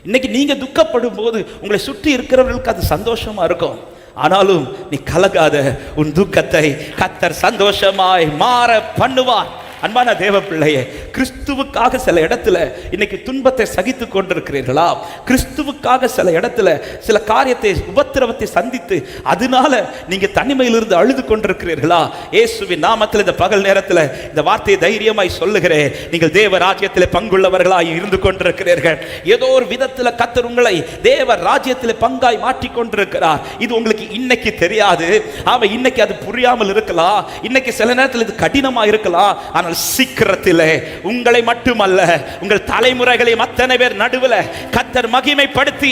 இன்னைக்கு நீங்க துக்கப்படும் போது உங்களை சுற்றி இருக்கிறவர்களுக்கு அது சந்தோஷமா இருக்கும். ஆனாலும் நீ கலங்காத, உன் துக்கத்தை கர்த்தர் சந்தோஷமாய் மாற பண்ணுவார். அன்பான தேவ பிள்ளையே, கிறிஸ்துவுக்காக சில இடத்துல இன்னைக்கு துன்பத்தை சகித்து கொண்டிருக்கிறீர்களா? கிறிஸ்துவுக்காக சில இடத்துல சில காரியத்தை, உபத்திரவத்தை சந்தித்து அதனால நீங்க தனிமையிலிருந்து அழுது கொண்டிருக்கிறீர்களா? இயேசுவின் நாமத்தில் இந்த பகல் நேரத்தில் இந்த வார்த்தையை தைரியமாய் சொல்லுகிறேன். நீங்கள் தேவ ராஜ்யத்தில் பங்குள்ளவர்களாய் இருந்து கொண்டிருக்கிறீர்கள். ஏதோ ஒரு விதத்தில் கர்த்தர் உங்களை தேவ ராஜ்யத்தில் பங்காய் மாற்றி கொண்டிருக்கிறார். இது உங்களுக்கு இன்னைக்கு தெரியாது. ஆமா, இன்னைக்கு அது புரியாமல் இருக்கலாம். இன்னைக்கு சில நேரத்தில் இது கடினமா இருக்கலாம். ஆனால் சீக்கிரத்திலே உங்களை மட்டுமல்ல, உங்கள் தலைமுறைகளை அத்தனை பேர் நடுவில் கர்த்தர் மகிமைப்படுத்தி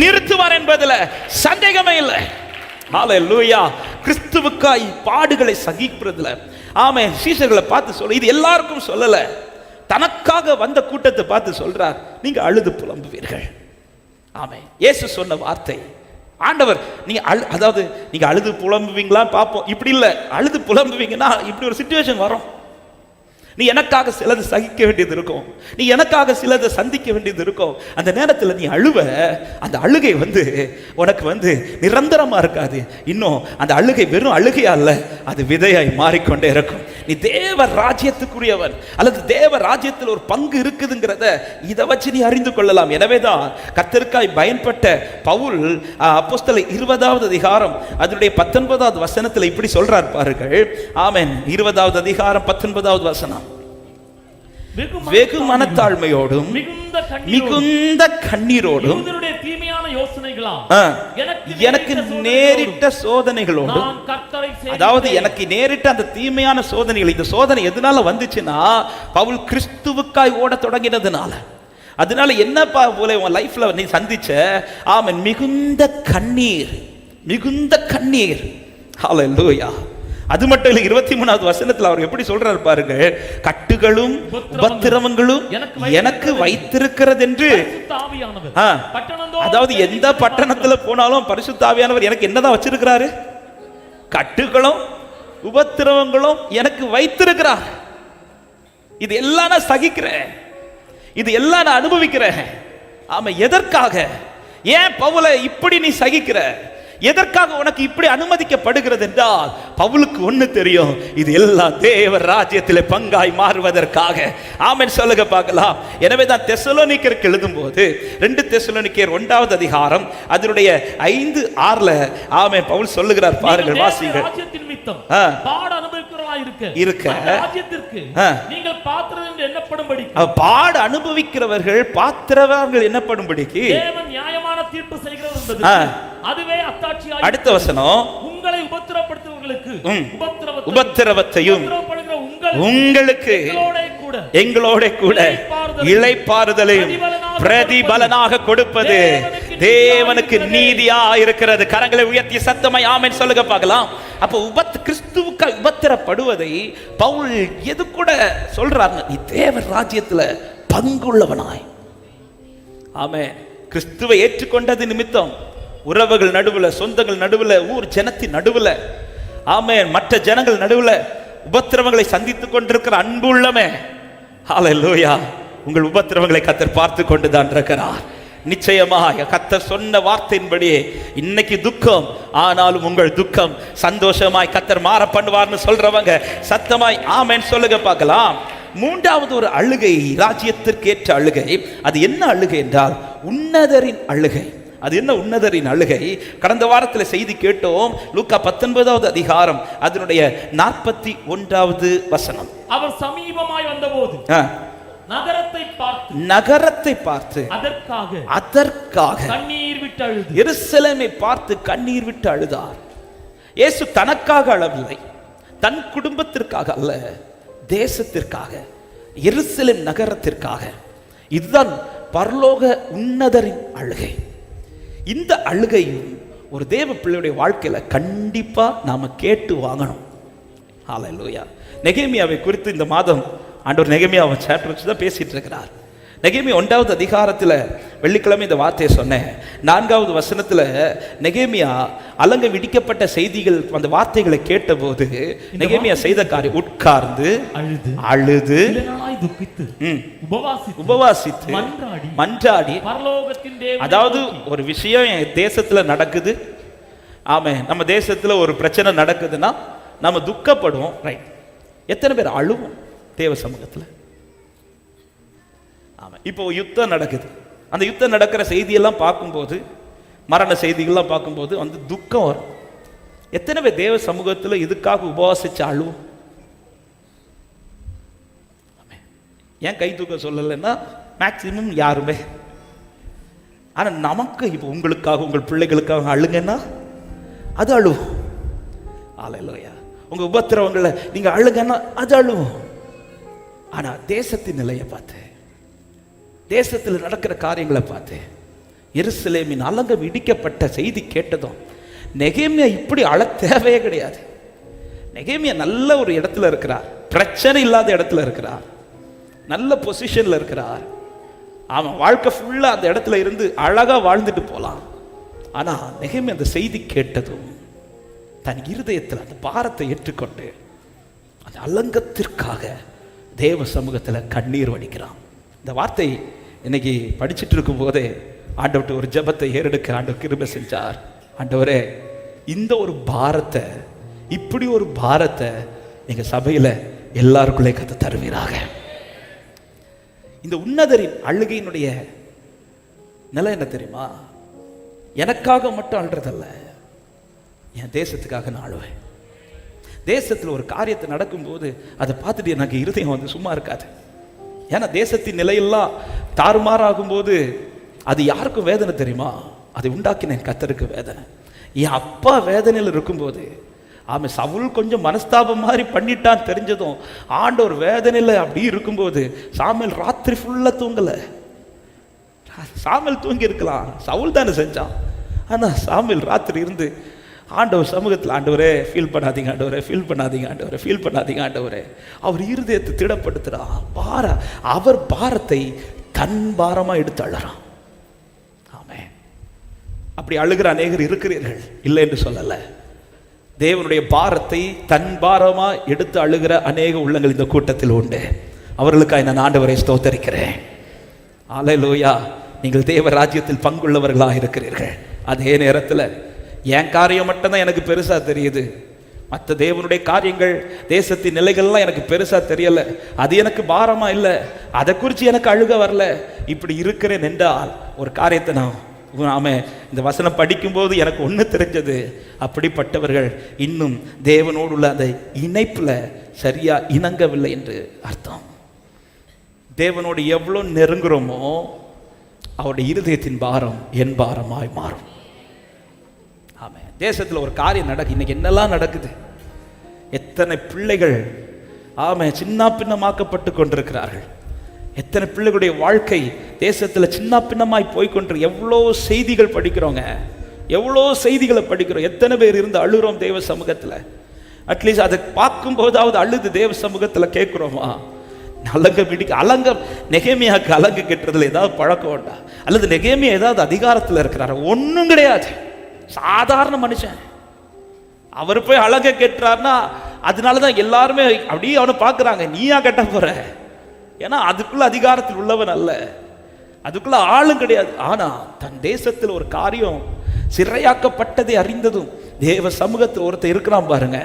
நிறுத்துவார் என்பதில் சந்தேகமே இல்லை. ஹல்லேலூயா. கிறிஸ்துவுக்காய் பாடுகளை சகிக்கிறதுல, ஆமென், சீஷர்களை பார்த்து சொல்ல, இது எல்லாருக்கும் சொல்லல, தனக்காக வந்த கூட்டத்தை பார்த்து சொல்றார், நீங்க அழுது புலம்புவீர்கள். ஆமென். இயேசு சொன்ன வார்த்தை, ஆண்டவர் நீங்க அதாவது நீங்க அழுது புலம்புவீங்களா பார்ப்போம். இப்படி இல்லை, அழுது புலம்புவீங்கன்னா இப்படி ஒரு சிச்சுவேஷன் வரும். நீ எனக்காக சிலது சகிக்க வேண்டியது இருக்கும், நீ எனக்காக சிலதை சந்திக்க வேண்டியது இருக்கும். அந்த நேரத்தில் நீ அழுவ, அந்த அழுகை உனக்கு நிரந்தரமா இருக்காது. இன்னும் அந்த அழுகை வெறும் அழுகையா அல்ல, அது விதையாய் மாறிக்கொண்டே இருக்கும். நீ தேவ ராஜ்யத்துக்குரியவன் அல்லது தேவ ராஜ்யத்தில் ஒரு பங்கு இருக்குதுங்கிறத இதை வச்சு நீ அறிந்து கொள்ளலாம். எனவேதான் கர்த்தருக்காய் பயன்பட்ட பவுல் அப்போஸ்தலர் 20வது அதிகாரம் அதனுடைய 19வது வசனத்தில் இப்படி சொல்றார் பாருங்கள். ஆமென். 20வது அதிகாரம் 19வது வசனம், வெகு மனத்தாழ்மையோடும் மிகுந்த கண்ணீரோடும் எனக்கு நேரிட்ட சோதனைகளோடும், அதாவது எனக்கு நேரிட்ட அந்த தீமையான சோதனைகள், இந்த சோதனை எதனால வந்துச்சுன்னா பவுல் கிறிஸ்துவுக்காய் ஓட தொடங்கினதுனால. அதனால என்னப்பா போல உன் லைஃப்ல நீ சந்திச்ச, ஆமென், மிகுந்த கண்ணீர், மிகுந்த கண்ணீர். ஹல்லேலூயா. அது மட்டும் இல்லை, 23வது வசனத்தில் அவர் எப்படி சொல்றாரு பாருங்க, கட்டுகளும் உபத்திரவங்களும் எனக்கு வைத்திருக்கிறது என்று. அதாவது எந்த பட்டணத்துல போனாலும் பரிசுத்த ஆவியானவர் எனக்கு என்னதான் வச்சிருக்கிறாரு? கட்டுகளும் உபத்திரவங்களும் எனக்கு வைத்திருக்கிறார். இது எல்லாம் நான் சகிக்கிறேன், இது எல்லாம் நான் அனுபவிக்கிறேன். ஆமா, எதற்காக? ஏன் பவுலை இப்படி நீ சகிக்கிற? எதற்காக உனக்கு இப்படி அனுமதிக்கப்படுகிறது என்றால், பவுலுக்கு ஒண்ணு தெரியும், இது எல்லாம் தேவ ராஜ்யத்திலே பங்காய் மாறுவதற்காக. ஆமென் சொல்லுங்க பார்க்கலாம். எனவே தான் தெசலோனிக்கருக்கு எழுதும்போது 2 தெசலோனிக்கேயர் 1வது அதிகாரம் அதனுடைய 5:6 ஆமென் பவுல் சொல்லுகிறார் பாருங்கள், வாசிங்கள். பாடு அனுபவிக்கிறவர்கள் பாத்திரவான்கள் என்னப்படும்படிக்கு தேவன் நியாயமான தீர்ப்பு செய்கிறவர் என்பது அதுவே அத்தாட்சியாய். அடுத்த வசனம், உங்களை உபத்திரப்படுத்தும் உபத்திரவப்படுகிறவர்களுக்கு உபத்திரவத்தையும் உங்களுக்கு எங்களோட கூட இளைப்பாறுதலையும் பிரதிபலனாக கொடுப்பது தேவனுக்கு நீதியா இருக்கிறது. கரங்களை உயர்த்தி சத்தமாய் ஆமென் சொல்லுங்க பார்க்கலாம். அப்ப கிறிஸ்துவுக்கு உபத்திரப்படுவதை பவுல் எது கூட சொல்றாங்க, நீ தேவ ராஜ்யத்துல பங்குள்ளவனாய். ஆமென். கிறிஸ்துவை ஏற்றுக்கொண்டது நிமித்தம் உறவுகள் நடுவுல, சொந்தங்கள் நடுவுல, ஊர் ஜனத்தின் நடுவுல, ஆமென், மற்ற ஜனங்கள் நடுவுல உபத்திரவங்களை சந்தித்துக் கொண்டிருக்கிற அன்பு உள்ளமே, ஹல்லேலூயா, உங்கள் உபத்திரவங்களை கர்த்தர் பார்த்து கொண்டுதான் இருக்கிறார். நிச்சயமாக கர்த்தர் சொன்ன வார்த்தையின்படியே இன்னைக்கு துக்கம், ஆனாலும் உங்கள் துக்கம் சந்தோஷமாய் கர்த்தர் மாற பண்ணுவார்னு சொல்றவங்க சத்தமாய் ஆமென் சொல்லுங்க பார்க்கலாம். மூன்றாவது ஒரு அழுகை, ராஜ்யத்திற்கு ஏற்ற அழுகை. அது என்ன அழுகை என்றால் உன்னதரின் அழுகை. அது என்ன உன்னதரின் அழுகை? கடந்த வாரத்தில் செய்தி கேட்டோம். லூக்கா 19வது அதிகாரம் அதனுடைய 41வது வசனம். அவர் சமீபமாய் வந்தபோது நகரத்தை பார்த்து அதற்காக கண்ணீர் விட்டு அழுது, எருசலேமை பார்த்து கண்ணீர் விட்டு அழுதார். இயேசு தனக்காக அழவில்லை, தன் குடும்பத்திற்காக அல்ல, தேசத்திற்காக, எருசலேம் நகரத்திற்காக. இதுதான் பரலோக உன்னதரின் அழுகை. இந்த அழுகையும் ஒரு தேவ பிள்ளையுடைய வாழ்க்கையில கண்டிப்பா நாம கேட்டு வாங்கணும். ஹல்லேலூயா. நெகேமியாவை குறித்து இந்த மாதம் ஆண்டவர் நெகேமியாவை சாப்டர் வச்சு தான் பேசிட்டு இருக்கிறார். நெகேமியா 1வது அதிகாரத்தில் வெள்ளிக்கிழமை இந்த வார்த்தையை சொன்னேன். 4வது வசனத்தில் நெகேமியா அலங்க விடிக்கப்பட்ட செய்திகள், அந்த வார்த்தைகளை கேட்டபோது நெகேமியா செய்த காரியம் உட்கார்ந்து அழுது உபவாசித்து மன்றாடி. அதாவது ஒரு விஷயம் என் தேசத்துல நடக்குது, ஆமே, நம்ம தேசத்துல ஒரு பிரச்சனை நடக்குதுன்னா நம்ம துக்கப்படுவோம், ரைட். எத்தனை பேர் அழுவோம் தேவ சமூகத்தில்? ஆமா, இப்போ யுத்தம் நடக்குது. அந்த யுத்தம் நடக்கிற செய்தியெல்லாம் பார்க்கும்போது, மரண செய்திகள்லாம் பார்க்கும்போது வந்து துக்கம் வரும். எத்தனை பேர் தேவ சமூகத்தில் இதுக்காக உபவாசிச்சு அழுவோம்? ஏன் கை தூக்க சொல்லலைன்னா மேக்சிமம் யாருமே. ஆனால் நமக்கு இப்போ உங்களுக்காக, உங்கள் பிள்ளைகளுக்காக அழுங்கன்னா அது அழுவோம். ஹல்லேலூயா. உங்கள் உபத்திரவங்களை நீங்கள் அழுங்கன்னா அது அழுவோம். ஆனால் தேசத்தின் நிலையை பார்த்து, தேசத்தில் நடக்கிற காரியங்களை பார்த்து, எருசலேமின் அலங்கம் இடிக்கப்பட்ட செய்தி கேட்டதும் நெகேமியா இப்படி அழ தேவையே கிடையாது. நெகேமியா நல்ல ஒரு இடத்துல இருக்கிறார், பிரச்சனை இல்லாத இடத்துல இருக்கிறார், நல்ல பொசிஷன்ல இருக்கிறார். அவன் வாழ்க்கை ஃபுல்லா அந்த இடத்துல இருந்து அழகா வாழ்ந்துட்டு போலாம். ஆனா நெகேமியா அந்த செய்தி கேட்டதும் தன் இருதயத்தில் அந்த பாரத்தை ஏற்றுக்கொண்டு அந்த அலங்கத்திற்காக தேவ சமூகத்தில் கண்ணீர் வடிக்கிறான். இந்த வார்த்தை இன்னைக்கு படிச்சுட்டு இருக்கும் போதே ஆண்டவர்கிட்ட ஒரு ஜெபத்தை ஏறெடுக்க ஆண்டவர் கிருபை செஞ்சார். ஆண்டவரே, இந்த ஒரு பாரத்தை, இப்படி ஒரு பாரத்தை எங்க சபையில எல்லாருக்குள்ளே கத்து தருவீராக. இந்த உன்னதரின் அழுகையினுடைய நிலை என்ன தெரியுமா? எனக்காக மட்டும் அழுறதல்ல, என் தேசத்துக்காக நான் அழுவேன். தேசத்தில் ஒரு காரியத்தை நடக்கும்போது அதை பார்த்துட்டு எனக்கு இருதயம் வந்து சும்மா இருக்காது. ஏன்னா தேசத்தின் நிலையெல்லாம் தாறுமாறாகும் போது அது யாருக்கும் வேதனை தெரியுமா? அதை உண்டாக்கின என் கர்த்தருக்கு வேதனை. என் அப்பா வேதனையில் இருக்கும்போது, ஆமாம், சவுல் கொஞ்சம் மனஸ்தாபம் மாதிரி பண்ணிட்டான் தெரிஞ்சதும் ஆண்டவர் வேதனையில் அப்படி இருக்கும்போது சாமுவேல் ராத்திரி ஃபுல்லாக தூங்கலை. சாமுவேல் தூங்கி இருக்கலாம், சவுல் தானே செஞ்சான். ஆனால் சாமுவேல் ராத்திரி இருந்து ஆண்டவர் சமூகத்தில், ஆண்டவரே ஃபீல் பண்ணாதீங்க, ஆண்டவரே ஃபீல் பண்ணாதீங்க, ஆண்டவரே ஃபீல் பண்ணாதீங்க, ஆண்டவரே. அவர் இருதயத்தை திடப்படுத்துகிறார். அவர் பாரத்தை தன் பாரமாக எடுத்து அழுறான். ஆமென். அப்படி அழுகிற அநேகர் இருக்கிறீர்கள், இல்லை என்று சொல்லலை. தேவனுடைய பாரத்தை தன் பாரமா எடுத்து அழுகிற அநேக உள்ளங்கள் இந்த கூட்டத்தில் உண்டு. அவர்களுக்காக நான் ஆண்டவரை ஸ்தோத்தரிக்கிறேன். அல்லேலூயா. நீங்கள் தேவ ராஜ்யத்தில் பங்குள்ளவர்களாக இருக்கிறீர்கள். அதே நேரத்தில் என் காரியம் மட்டும்தான் எனக்கு பெருசா தெரியுது, மற்ற தேவனுடைய காரியங்கள், தேசத்தின் நிலைகள்லாம் எனக்கு பெருசா தெரியல, அது எனக்கு பாரமா இல்லை, அதை குறித்து எனக்கு அழுக வரல. இப்படி இருக்கிறேன் என்றால் ஒரு காரியத்தை நாம இந்த வசனம் படிக்கும்போது எனக்கு ஒன்று தெரிஞ்சது, அப்படிப்பட்டவர்கள் இன்னும் தேவனோடு உள்ள அந்த இணைப்புல சரியா இணங்கவில்லை என்று அர்த்தம். தேவனோடு எவ்வளோ நெருங்குறோமோ அவருடைய இருதயத்தின் பாரம் என் பாரமாய் மாறும். ஆமாம். தேசத்தில் ஒரு காரியம் நடக்கு, இன்னைக்கு என்னெல்லாம் நடக்குது, எத்தனை பிள்ளைகள் சின்ன பின்னமாக்கப்பட்டு கொண்டிருக்கிறார்கள். எத்தனை பிள்ளைகளுடைய வாழ்க்கை தேசத்துல சின்ன பின்னமாய் போய்கொண்டு, எவ்வளோ செய்திகள் படிக்கிறோங்க, எவ்வளோ செய்திகளை படிக்கிறோம். எத்தனை பேர் இருந்து அழுகிறோம் தேவ சமூகத்துல. அட்லீஸ்ட் அதை பார்க்கும் போதாவது அழுது தேவ சமூகத்துல கேட்கிறோமா? அலங்க நெகேமியாக்கு அலங்கு கட்டுறதுல ஏதாவது பழக்கம் உண்டா? அல்லது நெகேமியா ஏதாவது அதிகாரத்தில் இருக்கிறாரு? ஒன்றும் கிடையாது. சாதாரண மனுஷன். அவர் போய் அலங்க கட்டுறாருன்னா அதனாலதான் எல்லாருமே அப்படியே அவனை பார்க்குறாங்க, நீயா கட்ட போற? ஏன்னா அதுக்குள்ள அதிகாரத்தில் உள்ளவன் அல்ல, அதுக்குள்ள ஆளும் கிடையாது. ஆனா தன் தேசத்தில் ஒரு காரியம் சிறையாக்கப்பட்டதை அறிந்ததும் தேவ சமூகத்தில் ஒருத்தர் இருக்கிறான் பாருங்க.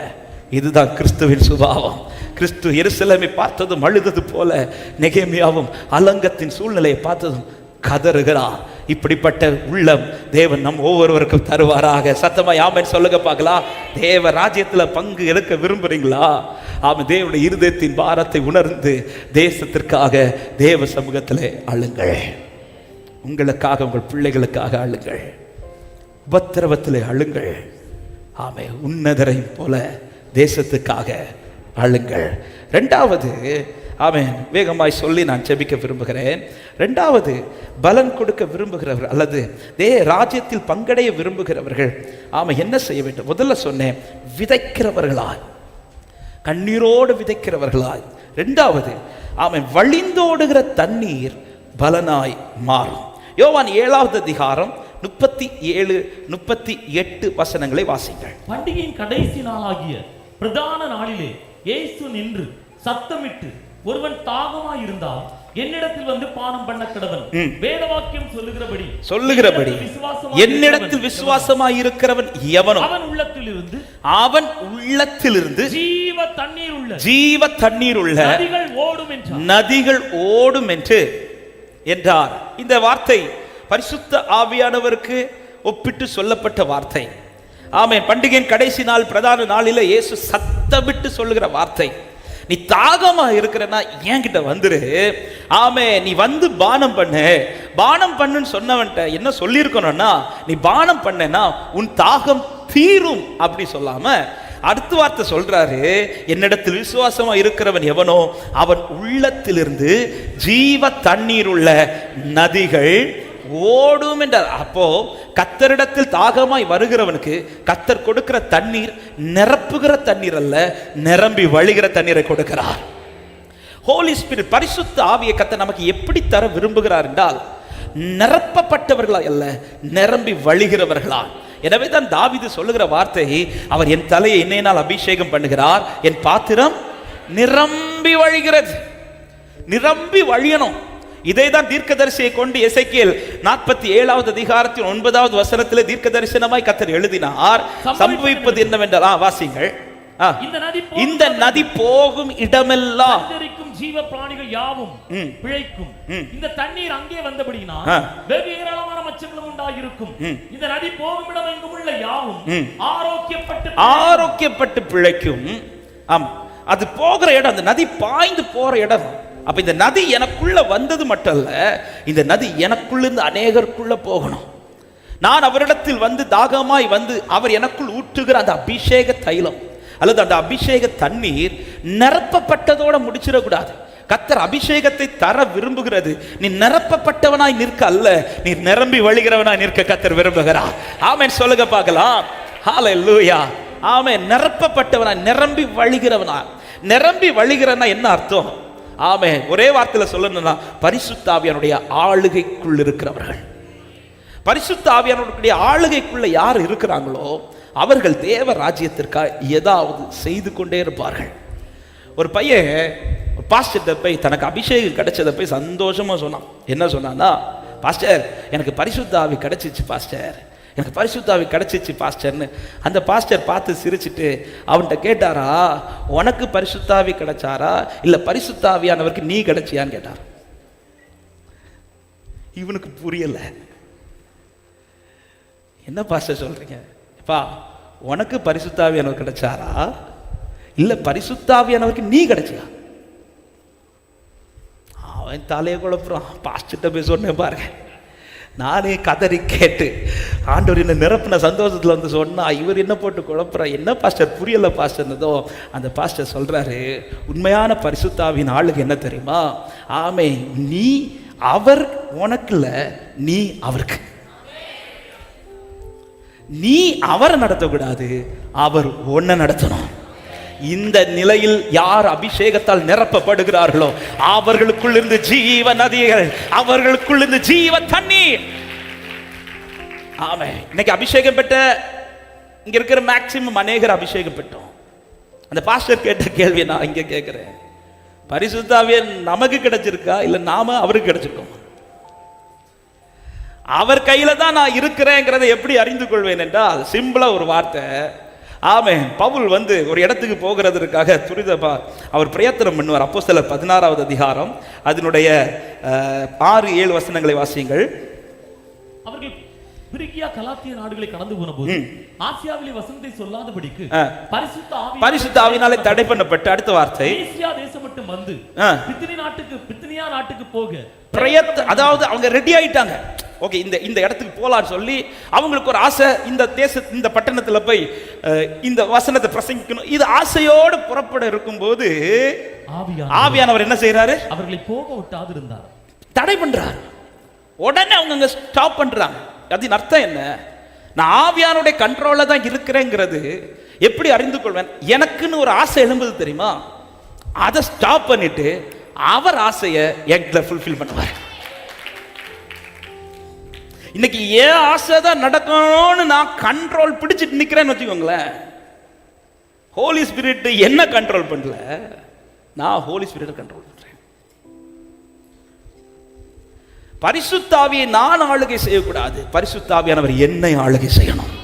இதுதான் கிறிஸ்துவின் சுபாவம். கிறிஸ்து எருசலேமை பார்த்ததும் அழுதது போல நெகேமியாவும் அலங்கத்தின் சூழ்நிலையை பார்த்ததும் கதறுகிறார். இப்படிப்பட்ட உள்ளம் தேவன் நம் ஒவ்வொருவருக்கும் தருவாராக. சத்தமாய் ஆமென் சொல்லுங்க பார்க்கலாம். தேவ ராஜ்யத்துல பங்கு எடுக்க விரும்புறீங்களா? தேவனுடைய இருதயத்தின் பாரத்தை உணர்ந்து தேசத்திற்காக தேவ சமூகத்திலே அழுங்கள். உங்களுக்காக, உங்கள் பிள்ளைகளுக்காக அழுங்கள். உபத்திரவத்திலே அழுங்கள். உன்னதரையும் போல தேசத்துக்காக அழுங்கள். இரண்டாவது, வேகமாய் சொல்லி நான் ஜெபிக்க விரும்புகிறேன். இரண்டாவது, பலன் கொடுக்க விரும்புகிறவர்கள் அல்லது ராஜ்யத்தில் பங்கடைய விரும்புகிறவர்கள் என்ன செய்ய வேண்டும்? முதல்ல சொன்னேன், விதைக்கிறவர்களாய், கண்ணீரோடு விதைக்கிறவர்களாய். இரண்டாவது, வழிந்தோடுகிற தண்ணீர் பலனாய் மாறும். யோவான் 7வது அதிகாரம் 37, 38 வசனங்களை வாசிங்கள். பண்டிகையின் கடைசி நாளாகிய பிரதான நாளிலே இயேசு நின்று சத்தமிட்டு, ஒருவன் தாகமாய் இருந்தால் என்னிடத்தில் வந்து பானம் பண்ண கடவன். வேதவாக்கியம் சொல்லுகிறபடி என்னிடத்தில் விசுவாசமாய் இருக்கிறவன் எவனோ அவன் உள்ளத்திலிருந்து ஜீவ தண்ணீர் உள்ள நதிகள் ஓடும் என்று என்றார். இந்த வார்த்தை பரிசுத்த ஆவியானவருக்கு ஒப்பிட்டு சொல்லப்பட்ட வார்த்தை. பண்டிகையின் கடைசி நாள் பிரதான நாளில இயேசு சத்தமிட்டு சொல்லுகிற வார்த்தை. நீ தாகமா இருக்கிறன்னா என்கிட்ட வந்துரு. நீ வந்து பானம் பண்ணு. பானம் பண்ணுன்னு சொன்னவன்ட்ட என்ன சொல்லியிருக்கணும்னா, நீ பானம் பண்ணனா உன் தாகம் தீரும் அப்படி சொல்லாம அடுத்த வார்த்தை சொல்றாரு, என்னிடத்தில் விசுவாசமா இருக்கிறவன் எவனோ அவன் உள்ளத்திலிருந்து ஜீவ தண்ணீர் உள்ள நதிகள் ஓடும் என்றார். அப்போ கர்த்தரிடத்தில் தாகமாய் வருகிறவனுக்கு கர்த்தர் கொடுக்கிற தண்ணீர் நிரப்புகிற தண்ணீர் அல்ல, நிரம்பி வழிகிற தண்ணீரை கொடுக்கிறார். ஹோலி ஸ்பிரிட், பரிசுத்த ஆவியை கர்த்தர் நமக்கு எப்படி தர விரும்புகிறார் என்றால், நிரப்பப்பட்டவர்களா அல்ல, நிரம்பி வழிகிறவர்களா. எனவே தான் தாவீது சொல்லுகிற வார்த்தை, அவர் என் தலையை எண்ணெயினால் அபிஷேகம் பண்ணுகிறார், என் பாத்திரம் நிரம்பி வழிகிறது. நிரம்பி வழியணும். இதைதான் தீர்க்கதரிசியை கொண்டு எசேக்கியேல் 47வது அதிகாரத்தின் 9வது வசனத்திலே தீர்க்க தரிசனமாய் கர்த்தர் எழுதினார். சம்பவிப்பது என்னவென்றால், வாசிங்கள். இந்த நதி போகும் இடமெல்லாம் ஜீவ பிராணிகள் யாவும் பிழைக்கும். இந்த தண்ணீர் அங்கே வந்தபடியினால் வெகு ஏராளமான மச்சங்களும் உண்டாயிருக்கும். இந்த நதி போகும் இடம் எங்கும் உள்ள யாவும் ஆரோக்கியப்பட்டு பிழைக்கும். அது போகிற இடம், அந்த நதி பாய்ந்து போற இடம். அப்ப இந்த நதி எனக்குள்ள வந்தது மட்டும் அல்ல, இந்த நதி எனக்குள்ளிருந்து அநேகருக்குள்ள போகணும். நான் அவரிடத்தில் வந்து தாகமாய் வந்து அவர் எனக்குள் ஊற்றுகிற அந்த அபிஷேக தைலம் அல்லது அந்த அபிஷேக தண்ணீர் நிரப்பப்பட்டதோட முடிச்சிடக்கூடாது. கர்த்தர் அபிஷேகத்தை தர விரும்புகிறது. நீ நிரப்பப்பட்டவனாய் நிற்க அல்ல, நீ நிரம்பி வழிகிறவனாய் நிற்க கர்த்தர் விரும்புகிறார். ஆமென் சொல்லுங்க பார்க்கலாம். ஹல்லேலூயா. ஆமென். நிரப்பப்பட்டவனாய், நிரம்பி வழிகிறவனா. நிரம்பி வழிகிறனா என்ன அர்த்தம்? ஆமென். ஒரே வார்த்தையில சொல்லணும்னா, பரிசுத்த ஆவியானுடைய ஆளுகைக்குள் இருக்கிறவர்கள். பரிசுத்த ஆவியானுடைய ஆளுகைக்குள்ள யார் இருக்கிறாங்களோ அவர்கள் தேவ ராஜ்யத்திற்காக ஏதாவது செய்து கொண்டே இருப்பார்கள். ஒரு பையன் ஒரு பாஸ்டர்கிட்ட போய் தனக்கு அபிஷேகம் கிடைச்சதை போய் சந்தோஷமா சொன்னான். என்ன சொன்னான்னா, பாஸ்டர் எனக்கு பரிசுத்த ஆவி கிடைச்சிச்சு பாஸ்டர், எனக்கு பரிசுத்த ஆவி கிடைச்சிச்சு பாஸ்டர்னு. அந்த பாஸ்டர் பார்த்து சிரிச்சுட்டு அவன்கிட்ட கேட்டாரா, உனக்கு பரிசுத்த ஆவி கிடைச்சாரா இல்ல பரிசுத்த ஆவியானவருக்கு நீ கிடைச்சியான்னு கேட்டார். இவனுக்கு புரியல. என்ன பாஸ்டர் சொல்றீங்க? பா, உனக்கு பரிசுத்த ஆவியானவர் கிடைச்சாரா இல்ல பரிசுத்த ஆவியானவருக்கு நீ கிடைச்சியா? அவன் தலையை குழப்புறான். பாஸ்டர்கிட்ட போய் சொன்னேன் பாருங்க, நானே கதறி கேட்டு ஆண்டவர் என்ன நிரப்பின சந்தோஷத்தில் வந்து சொன்னா, இவர் என்ன போட்டு குழப்புறா, என்ன பாஸ்டர் புரியல பாஸ்டர்னதோ அந்த பாஸ்டர் சொல்றாரு, உண்மையான பரிசுத்தாவின் ஆளுக்கு என்ன தெரியுமா, ஆமே, நீ அவர் உனக்கு இல்ல, நீ அவருக்கு. நீ அவரை நடத்தக்கூடாது, அவர் உன்னை நடத்தணும். இந்த நிலையில் யார் அபிஷேகத்தால் நிரப்பப்படுகிறார்களோ அவர்களுக்குள் இருந்து ஜீவ நதிகள், அவர்களுக்குள் இருந்து ஜீவ தண்ணீர். ஆமே. இன்னைக்கு அபிஷேகம் பெற்ற இங்க இருக்கிற மேக்சிமம் அநேகர் அபிஷேகம் பெற்றோம். அந்த பாஸ்டர் கேட்ட கேள்வி நான் இங்க கேட்கிறேன், பரிசுத்த ஆவியை நமக்கு கிடைச்சிருக்கா இல்ல நாம அவருக்கு கிடைச்சிருக்கோம்? அவர் கையில தான் நான் இருக்கிறேங்கிறதை எப்படி அறிந்து கொள்வேன் என்றால், சிம்பிளா ஒரு வார்த்தை, ஆமென். பவுல் வந்து ஒரு இடத்துக்கு போகிறதற்காக துரிதமா அவர் பிரயத்தனம் பண்ணுவார். அப்போஸ்தலர் 16வது அதிகாரம் அதனுடைய 6-7 வசனங்களை வாசியுங்கள். அவர்கள் பிரிகியா கலாத்திய நாடுகளை கடந்து போனபோது ஆசியாவிலே வசனத்தை சொல்லாதபடிக்கு பரிசுத்த ஆவியினாலே தடை பண்ணப்பட்ட அடுத்த வார்த்தை ஆசியா தேசம் மட்டும் வந்து பித்தினியா நாட்டுக்கு போக அதாவது அவங்க ரெடி ஆயிட்டாங்க. ஓகே, இந்த இடத்துக்கு போலான்னு சொல்லி அவங்களுக்கு ஒரு ஆசை, இந்த இந்த பட்டணத்துல போய் இந்த வசனத்தை பிரசங்கிக்கணும். இது ஆசையோடு புறப்பட இருக்கும்போது ஆவியானவர் என்ன செய்யறாரு, அவர்களை போக விட்டாது இருந்தார், தடை பண்றார். உடனே அவங்க ஸ்டாப் பண்றாங்க. அதன் அர்த்தம் என்ன, நான் ஆவியானுடைய கண்ட்ரோல்ல தான் இருக்கிறேங்கிறது எப்படி அறிந்து கொள்வேன்? எனக்குன்னு ஒரு ஆசை எழும்புது தெரியுமா, அதை ஸ்டாப் பண்ணிட்டு அவர் ஆசையை என்கிட்ட ஃபுல்ஃபில் பண்ணுவார். இன்னைக்கு ஏன் ஆசை தான் நடக்கணும்னு நான் கண்ட்ரோல் பிடிச்சிட்டு நிக்கிறேன்னு வச்சுக்கோங்களேன், ஹோலி ஸ்பிரிட் என்ன கண்ட்ரோல் பண்ணல, நான் ஹோலி ஸ்பிரிட்டை கண்ட்ரோல் பண்றேன். பரிசுத்த ஆவியை நான் ஆளுகை செய்யக்கூடாது, பரிசுத்த ஆவியானவர் என்னை ஆளுகை செய்யணும்.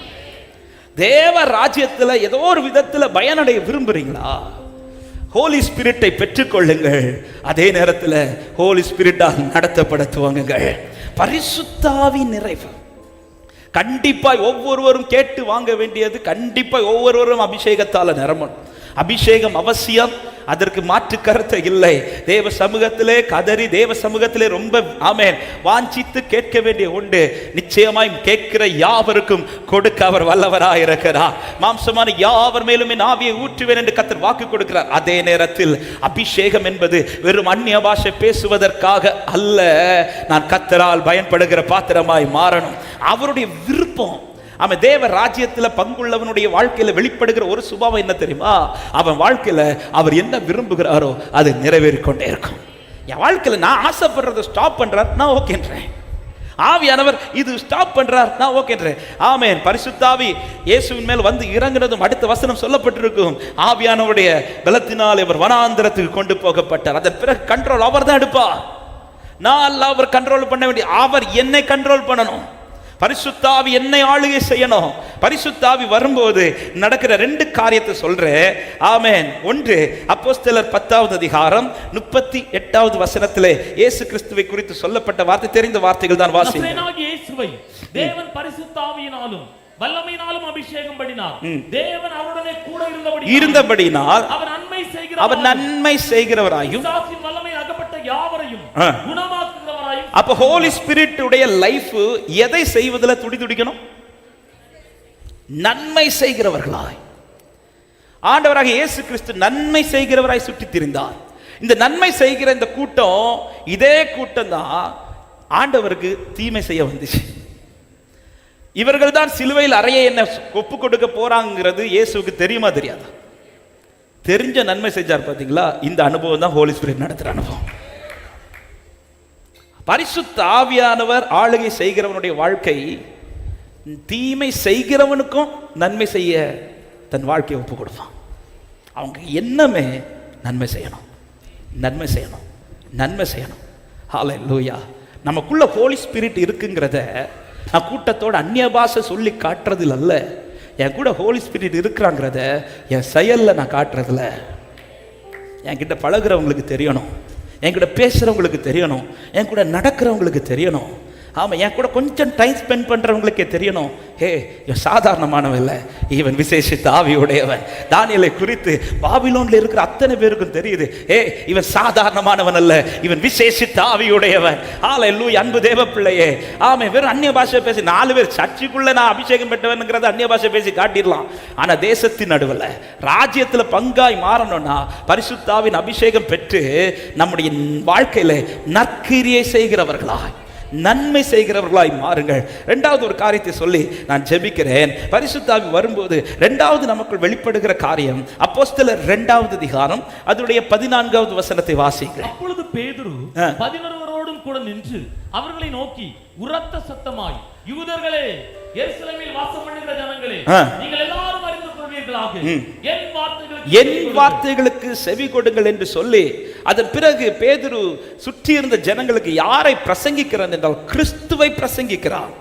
தேவ ராஜ்யத்தில் ஏதோ ஒரு விதத்தில் பயனடைய விரும்புறீங்களா, ஹோலி ஸ்பிரிட்டை பெற்றுக்கொள்ளுங்கள். அதே நேரத்தில் ஹோலி ஸ்பிரிட்டால் நடத்தப்பட துவங்குங்கள். பரிசுத்தாவி நிறைவு கண்டிப்பாய் ஒவ்வொருவரும் கேட்டு வாங்க வேண்டியது, கண்டிப்பாய் ஒவ்வொருவரும் அபிஷேகத்தால நிரம்பணும். அபிஷேகம் அவசியம், அதற்கு மாற்று கருத்து இல்லை. தேவ சமூகத்திலே கதறி, தேவ சமூகத்திலே ரொம்ப ஆமென் வாஞ்சித்து கேட்க வேண்டிய உண்டு. நிச்சயமாய் கேட்கிற யாவருக்கும் கொடுக்க அவர் வல்லவராய் இருக்கிறார். மாம்சமான யாவர் மேலும் என் ஆவியை ஊற்றுவேன் என்று கர்த்தர் வாக்கு கொடுக்கிறார். அதே நேரத்தில் அபிஷேகம் என்பது வெறும் அந்நிய பாஷை பேசுவதற்காக அல்ல, நான் கர்த்தரால் பயன்படுகிற பாத்திரமாய் மாறணும். அவருடைய விருப்பம். அவன் தேவ ராஜ்யத்தில் பங்குள்ளவனுடைய வாழ்க்கையில வெளிப்படுகிற ஒரு சுபாவம் என்ன தெரியுமா, அவன் வாழ்க்கையில அவர் என்ன விரும்புகிறாரோ அது நிறைவேறிக்கொண்டே இருக்கும். என் வாழ்க்கையில நான் ஆசைப்படுறதை ஸ்டாப் பண்றார், நான் ஓகேன்றேன். ஆவியானவர் இது ஸ்டாப் பண்றார், நான் ஓகேன்றேன். ஆமென். பரிசுத்தாவி இயேசுவின் மேல் வந்து இறங்குறதும் அடுத்த வசனம் சொல்லப்பட்டிருக்கும். ஆவியானவருடைய பலத்தினால் இவர் வனாந்தரத்துக்கு கொண்டு போகப்பட்டார். அதன் பிறகு கண்ட்ரோல் அவர் தான் எடுப்பார். நான் அல்ல அவர் கண்ட்ரோல் பண்ண வேண்டிய, அவர் என்னை கண்ட்ரோல் பண்ணணும். பரிசுத்தாவி என்னை ஆளுகை செய்யணும். பரிசுத்தாவி வரும்போது நடக்கிற 2 காரியத்தை சொல்றேன். ஆமென். ஒன்று, அப்போஸ்தலர் 10வது அதிகாரம் 38வது வசனத்திலே இயேசு கிறிஸ்துவை குறித்து சொல்லப்பட்ட வார்த்தை, தெரிந்த வார்த்தைகள் தான் வாசிங்க. இயேசுவை தேவன் பரிசுத்தாவியினாலும் வல்லமையினாலும் அபிஷேகம் பண்ணினார். தேவன் அவருடனே கூட இருந்தபடியினால் அவர் நன்மை செய்கிறவராயும் வல்லமை அகப்பட்ட யாவரையும் குணமாக்குகிறவராயும். அப்ப ஹோலி ஸ்பிரிட் உடைய லைஃப் எதை செய்வதில் துடிதுடிக்கணும்? நன்மை செய்கிறவர்களாய். ஆண்டவராக இயேசு கிறிஸ்து நன்மை செய்கிறவராய் சுற்றி திரிந்தார். இந்த நன்மை செய்கிற இந்த கூட்டம், இதே கூட்டம் தான் ஆண்டவருக்கு தீமை செய்ய வந்துச்சு. இவர்கள் தான் சிலுவையில் அறைய என்ன ஒப்பு கொடுக்க போறாங்கிறது இயேசுவுக்கு தெரியுமா தெரியாதா? தெரிஞ்ச நன்மை செஞ்சார். பாத்தீங்களா? இந்த அனுபவம் தான் ஹோலி ஸ்பிரிட் நடத்துற அனுபவம். பரிசுத்த ஆவியானவர் ஆளுகை செய்கிறவனுடைய வாழ்க்கை, தீமை செய்கிறவனுக்கும் நன்மை செய்ய தன் வாழ்க்கையை ஒப்பு கொடுப்பான். அவங்க என்னமே நன்மை செய்யணும், நன்மை செய்யணும், நன்மை செய்யணும். ஹல்லேலூயா. நமக்குள்ள ஹோலி ஸ்பிரிட் இருக்குங்கிறத நான் கூட்டத்தோட அந்நிய பாஷை சொல்லி காட்டுறதில் அல்ல, என் கூட ஹோலி ஸ்பிரிட் இருக்கிறாங்கிறத என் செயலில் நான் காட்டுறதில்ல. என்கிட்ட பழகிறவங்களுக்கு தெரியணும், என்கிட்ட பேசுகிறவங்களுக்கு தெரியணும், என் கூட நடக்கிறவங்களுக்கு தெரியணும். ஆமா, என் கூட கொஞ்சம் டைம் ஸ்பெண்ட் பண்றவங்களுக்கே தெரியணும், ஹே இவன் சாதாரணமானவன் இல்லை, இவன் விசேஷித்த ஆவியுடையவன். தானியேலை குறித்து பாபிலோன்ல இருக்கிற அத்தனை பேருக்கும் தெரியுது, ஹே இவன் சாதாரணமானவன் அல்ல, இவன் விசேஷித்த ஆவியுடையவன். ஹல்லேலூயா. அன்பு தேவ பிள்ளையே, ஆமே, வெறும் அந்நிய பாஷை பேசி 4 பேர் சர்ச்சுக்குள்ள நான் அபிஷேகம் பெற்றவன்ங்கிறத அந்நிய பாஷை பேசி காட்டிடலாம். ஆனா தேசத்தின் நடுவில் ராஜ்யத்தில் பங்காய் மாறணும்னா பரிசுத்தாவின் அபிஷேகம் பெற்று நம்முடைய வாழ்க்கையில நற்கிரியை செய்கிறவர்களாய், நன்மை செய்கிறவர்களாய் மாறுங்கள். இரண்டாவது ஒரு காரியத்தை சொல்லி நான் ஜெபிக்கிறேன். பரிசுத்தாவி வரும்போது இரண்டாவது நமக்குள் வெளிப்படுகிற காரியம் அப்போஸ்தலர் 2வது அதிகாரம் அதனுடைய 14வது வசனத்தை வாசிங்கள். அப்பொழுது பேதுரு 11 கூட நின்று அவர்களை நோக்கி உரத்த சத்தமாய், யூதர்களே, எருசலேமில் வாசம் பண்ணுகிற ஜனங்களே, நீங்கள் எல்லாரும் அறிந்து கொள்வீர்களாக, என் வார்த்தைகளுக்கு செவி கொடுங்கள் என்று சொல்லி, அதன் பிறகு பேதுரு சுற்றி இருந்த ஜனங்களுக்கு யாரை பிரசங்கிக்கிறான் என்றால் கிறிஸ்துவை பிரசங்கிக்கிறான்.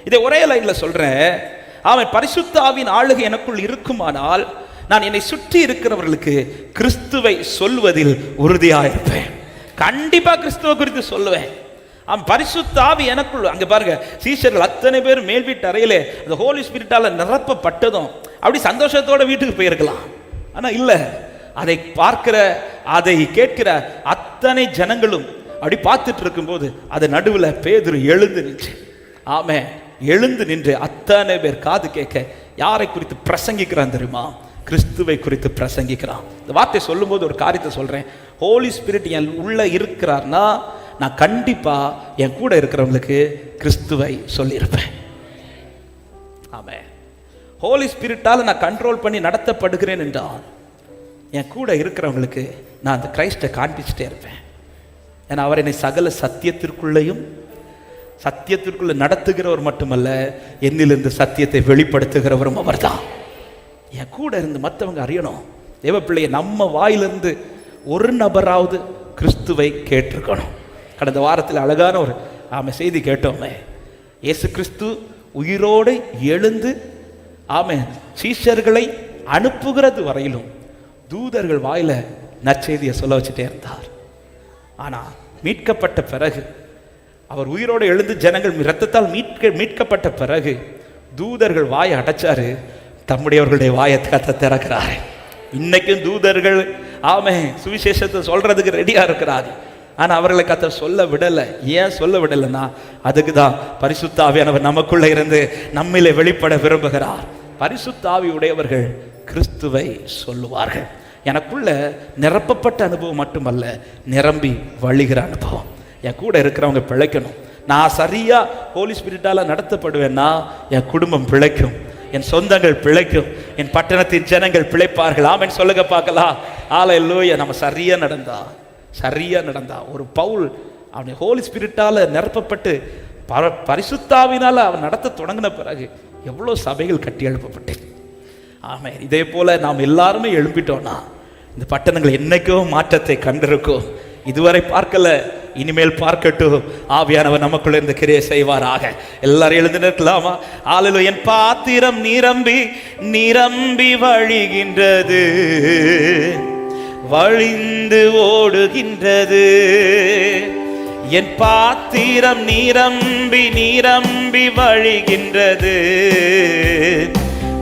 இதை ஒரே லைன்ல சொல்றேன். அவன் பரிசுத்த ஆவியின் ஆளுகை எனக்குள் இருக்குமானால் நான் என்னை சுற்றி இருக்கிறவர்களுக்கு கிறிஸ்துவை சொல்வதில் உறுதியாயிருப்பேன். கண்டிப்பா கிறிஸ்துவ குறித்து சொல்லுவேன். அவன் பரிசுத்த ஆவி எனக்குள், அங்க பாருங்க, சீஷர்கள் அத்தனை பேர் மேல் வீட்டு அறையிலே அந்த ஹோலி ஸ்பிரிட்டால நிரப்பப்பட்டதும் அப்படி சந்தோஷத்தோட வீட்டுக்கு போயிருக்கலாம். ஆனா இல்ல, அதை பார்க்கிற அதை கேட்கிற அத்தனை ஜனங்களும் அப்படி பார்த்துட்டு இருக்கும்போது அது நடுவில் பேதுரு எழுந்து நின்று, ஆமே, எழுந்து நின்று அத்தனை பேர் காது கேட்க யாரை குறித்து பிரசங்கிக்கிறான் தெரியுமா? கிறிஸ்துவை குறித்து பிரசங்கிக்கிறான். இந்த வார்த்தை சொல்லும்போது ஒரு காரியத்தை சொல்றேன். ஹோலி ஸ்பிரிட் என் உள்ள இருக்கிறார்னா நான் கண்டிப்பா என் கூட இருக்கிறவங்களுக்கு கிறிஸ்துவை சொல்லியிருப்பேன். ஆமே, ஹோலி ஸ்பிரிட்டால் நான் கண்ட்ரோல் பண்ணி நடத்தப்படுகிறேன் என்றால் என் கூட இருக்கிறவங்களுக்கு நான் அந்த கிரைஸ்டை காண்பிச்சுட்டே இருப்பேன். ஏன்னா அவர் என்னை சகல சத்தியத்திற்குள்ளேயும் சத்தியத்திற்குள்ள நடத்துகிறவர் மட்டுமல்ல, என்னிலிருந்து சத்தியத்தை வெளிப்படுத்துகிறவரும் அவர் தான். என் கூட இருந்து மற்றவங்க அறியணும். தேவ பிள்ளையை நம்ம வாயிலிருந்து ஒரு நபராவது கிறிஸ்துவை கேட்டிருக்கணும். கடந்த வாரத்தில் அழகான ஒரு செய்தி கேட்டோமே. இயேசு கிறிஸ்து உயிரோடு எழுந்து சீஷர்களை அனுப்புகிறது வரையிலும் தூதர்கள் வாயில நற்செய்தியை சொல்ல வச்சுட்டே இருந்தார். ஆனா மீட்கப்பட்ட பிறகு, அவர் உயிரோடு எழுந்து ஜனங்கள் இரத்தத்தால் மீட்கப்பட்ட பிறகு தூதர்கள் வாயை அடைச்சாரு, தம்முடையவர்களுடைய வாயை திறக்கிறாரு. இன்னைக்கும் தூதர்கள் சுவிசேஷத்தை சொல்றதுக்கு ரெடியா இருக்கிறாரு. ஆனா அவர்களை கர்த்தர் சொல்ல விடலை. ஏன் சொல்ல விடலைன்னா, அதுக்கு தான் பரிசுத்த ஆவியானவர் நமக்குள்ள இருந்து நம்மிலே வெளிப்பட விரும்புகிறார். பரிசுத்த ஆவி உடையவர்கள் கிறிஸ்துவை சொல்லுவார்கள். எனக்குள்ள நிரப்பப்பட்ட அனுபவம் மட்டுமல்ல, நிரம்பி வழிகிற அனுபவம். என் கூட இருக்கிறவங்க பிழைக்கணும். நான் சரியா ஹோலி ஸ்பிரிட்டால நடத்தப்படுவேன்னா என் குடும்பம் பிழைக்கும், என் சொந்தங்கள் பிழைக்கும், என் பட்டணத்தின் ஜனங்கள் பிழைப்பார்கள். ஆமென் சொல்லுங்க பார்க்கலாம். ஹல்லேலூயா. நம்ம சரியா நடந்தா ஒரு பவுல் அவனை ஹோலி ஸ்பிரிட்டால நிரப்பப்பட்டு பரிசுத்தாவினால அவன் நடத்த தொடங்கின பிறகு எவ்வளோ சபைகள் கட்டி எழுப்பப்பட்டு. ஆமே, இதே போல நாம் எல்லாருமே எழும்பிட்டோம்னா இந்த பட்டணங்கள் என்னைக்கும் மாற்றத்தை கண்டிருக்கும். இதுவரை பார்க்கல, இனிமேல் பார்க்கட்டும். ஆவியானவர் நமக்குள்ள இருந்து கிரியை செய்வாராக. எல்லாரும் எழுந்து நிற்கலாமா? ஹல்லேலூயா. என் பாத்திரம் நிரம்பி நிரம்பி வழிகின்றது, வழிந்து ஓடுகின்றது. என் பாத்திரம் நிரம்பி நிரம்பி வழிகின்றது,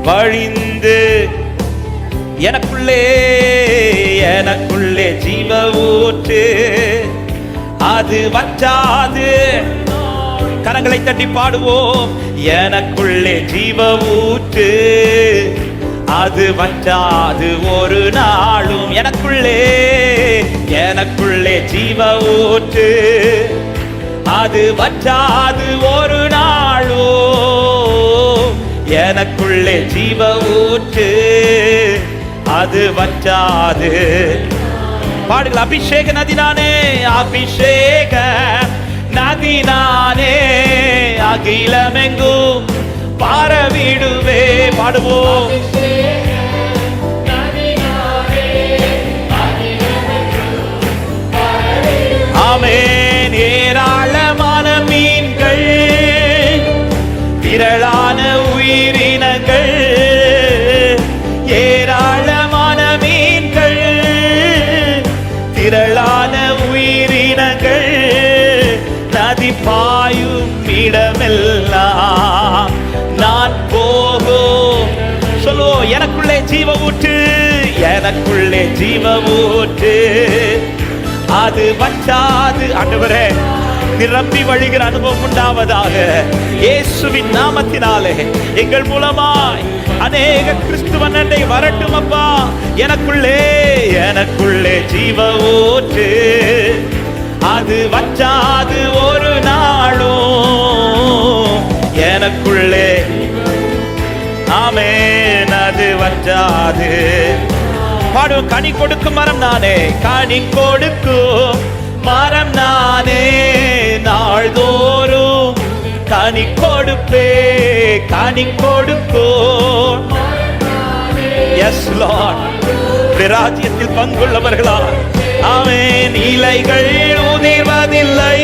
வழிந்து எனக்குள்ளே ஜீவ ஊற்று, அது வற்றாது. கரங்களை தட்டி பாடுவோம். எனக்குள்ளே ஜீவ ஊற்று, அது வற்றாது ஒரு நாளும். எனக்குள்ளே ஜீவ ஊற்று, அது வற்றாது ஒரு நாளும். எனக்குள்ளே ஜீவ ஊற்று, அது வற்றாது. பாடுங்கள். அபிஷேக நதினானே, அபிஷேக நதினானே, அகிலமெங்கும் பரவிடுவே. பாடுவோம். ஆமென். ஏராளமான மீன்கள், திரளான உயிரினங்கள், ஏராளமான மீன்கள், திரளான உயிரினங்கள், நதி பாயும் எனக்குள்ளே ஜீவ ஊற்று, எனக்குள்ளே ஜீவ ஊற்று, அது வற்றாது. ஆண்டவரே, நிரம்பி வழிகிற அனுபவம் உண்டாவதாக இயேசுவின் நாமத்தினாலே. எங்கள் மூலமாய் அநேக கிறிஸ்துவன் அண்டை வரட்டும் அப்பா. எனக்குள்ளே, எனக்குள்ளே ஜீவ ஊற்று, அது வற்றாது ஒரு நாளும். எனக்குள்ளே, ஆமென், அது வற்றாது. பாடும். கனி கொடுக்கும் மரம் நானே, கனி கொடுக்கும் மரம் நானே, நாள்தோறும் கனி கொடுப்பே, கனி கொடுக்கும். எஸ் லார்ட், ராஜ்யத்தில் பங்குள்ளவர்களா ஆமென். இலைகள் உதிர்வதில்லை,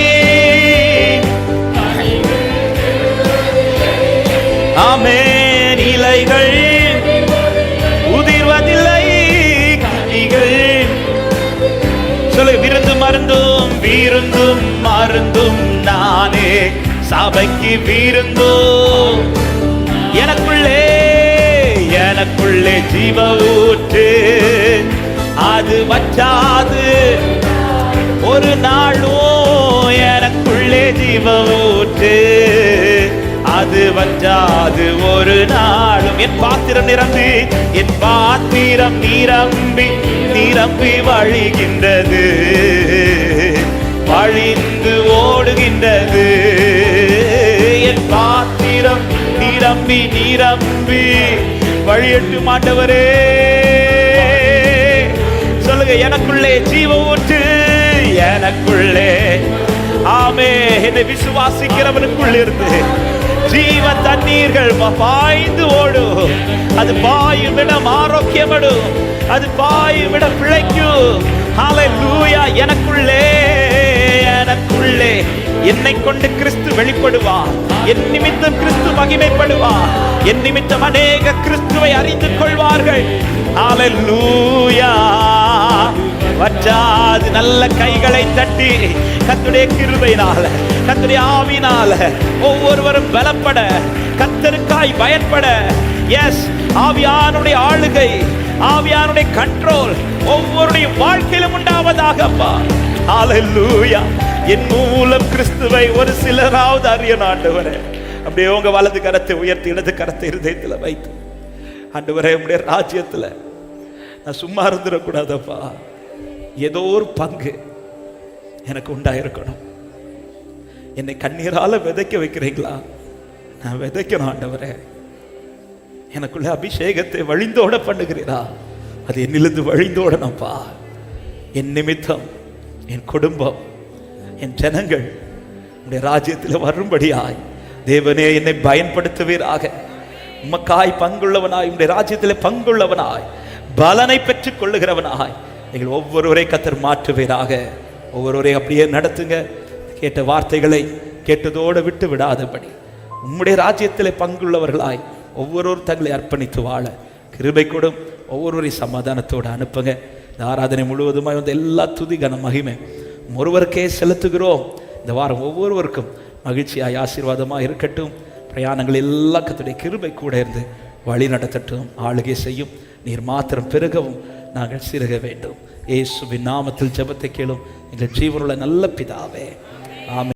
ஆமென், இலைகள் உதிர்வதில்லை, கனிகள். சொல்லு. விருந்தும் மருந்தும், விருந்தும் மருந்தும் நானே, சபைக்கு விருந்தும். எனக்குள்ளே, எனக்குள்ளே ஜீவ ஊற்று, அது வற்றாது ஒரு நாளும். எனக்குள்ளே ஜீவ ஊற்று, அது வற்றாது ஒரு நாளும். என் பாத்திரம் நிரம்பி, என் பாத்திரம் நிரம்பி நிரம்பி வழிகின்றது, வழிந்து ஓடுகின்றது. என் பாத்திரம் நிரம்பி நிரம்பி வழியட்டும் ஆண்டவரே. சொல்லுங்க. எனக்குள்ளே ஜீவ ஊற்று, எனக்குள்ளே. ஆமே. என்னை விசுவாசிக்கிறவனுக்குள் இருந்து ஜீவ தண்ணீர்கள் பாய்ந்து ஓடும். அது பாயும் இடம் ஆரோக்கியப்படும், அது பாயும் இடம் பிழைக்கும். ஹல்லேலூயா. எனக்குள்ளே, எனக்குள்ளே என்னை கொண்டு கிறிஸ்து வெளிப்படுவார். என் நிமித்தம் கிறிஸ்து மகிமைப்படுவார். என் நிமித்தம் அநேக கிறிஸ்துவை அறிந்து கொள்வார்கள். ஹல்லேலூயா. வற்றாது. நல்ல கைகளை தட்டி கர்த்தருடைய கிருபையினால, கர்த்தருடைய ஆவியினால ஒவ்வொருவரும் பலப்பட, கர்த்தருக்காய் பயன்பட. எஸ், ஆவியானுடைய ஆளுகை, ஆவியானுடைய கண்ட்ரோல் ஒவ்வொருடைய வாழ்க்கையிலும் உண்டாவதாக அப்பா. ஹல்லேலூயா. என் மூலம் கிறிஸ்துவை ஒரு சிலராவது அறியணும் ஆண்டவரே. அப்படியே உங்க வலது கரத்தை உயர்த்தி இடது கரத்தை இருதயத்தில் வைத்து, ஆண்டவரே, உடைய ராஜ்யத்தில் நான் சும்மா இருந்துடக்கூடாதப்பா. ஏதோ ஒரு பங்கு எனக்கு உண்டாயிருக்கணும். என்னை கண்ணீரால விதைக்க வைக்கிறீங்களா? நான் விதைக்கணும் ஆண்டவரே. எனக்குள்ள அபிஷேகத்தை வழிந்தோட பண்ணுகிறீரா? அது என்னிலிருந்து வழிந்தோடணும்ப்பா. என் நிமித்தம், என் குடும்பம், என் ஜனங்கள் உடைய ராஜ்யத்தில் வரும்படியாய் தேவனே என்னை பயன்படுத்துவீராக. உமக்காய் பங்குள்ளவனாய், உடைய ராஜ்யத்தில் பங்குள்ளவனாய், பலனை பெற்றுக் கொள்ளுகிறவனாய் எங்கள் ஒவ்வொருவரை கர்த்தர் மாற்றுவீராக. ஒவ்வொருவரை அப்படியே நடத்துங்க. கேட்ட வார்த்தைகளை கேட்டதோடு விட்டு விடாதபடி உம்முடைய ராஜ்யத்தில் பங்குள்ளவர்களாய் ஒவ்வொருவரும் தங்களை அர்ப்பணித்து வாழ கிருபை கொடும். ஒவ்வொருவரை சமாதானத்தோடு அனுப்புங்க. இந்த ஆராதனை முழுவதுமாய் வந்து எல்லா துதி கன மகிமை ஒருவருக்கே செலுத்துகிறோம். இந்த வாரம் ஒவ்வொருவருக்கும் மகிழ்ச்சியாய் ஆசீர்வாதமாக இருக்கட்டும். பிரயாணங்கள் எல்லாம் கர்த்தருடைய கிருபை கூட இருந்து வழி நடத்தட்டும். ஆளுகை செய்யும். நீர் மாத்திரம் பெருகவும் நாங்கள் சிறுக வேண்டும். இயேசுவின் நாமத்தில் ஜெபத்தை கேளும் எங்கள் ஜீவனுள்ள நல்ல பிதாவே. ஆமென்.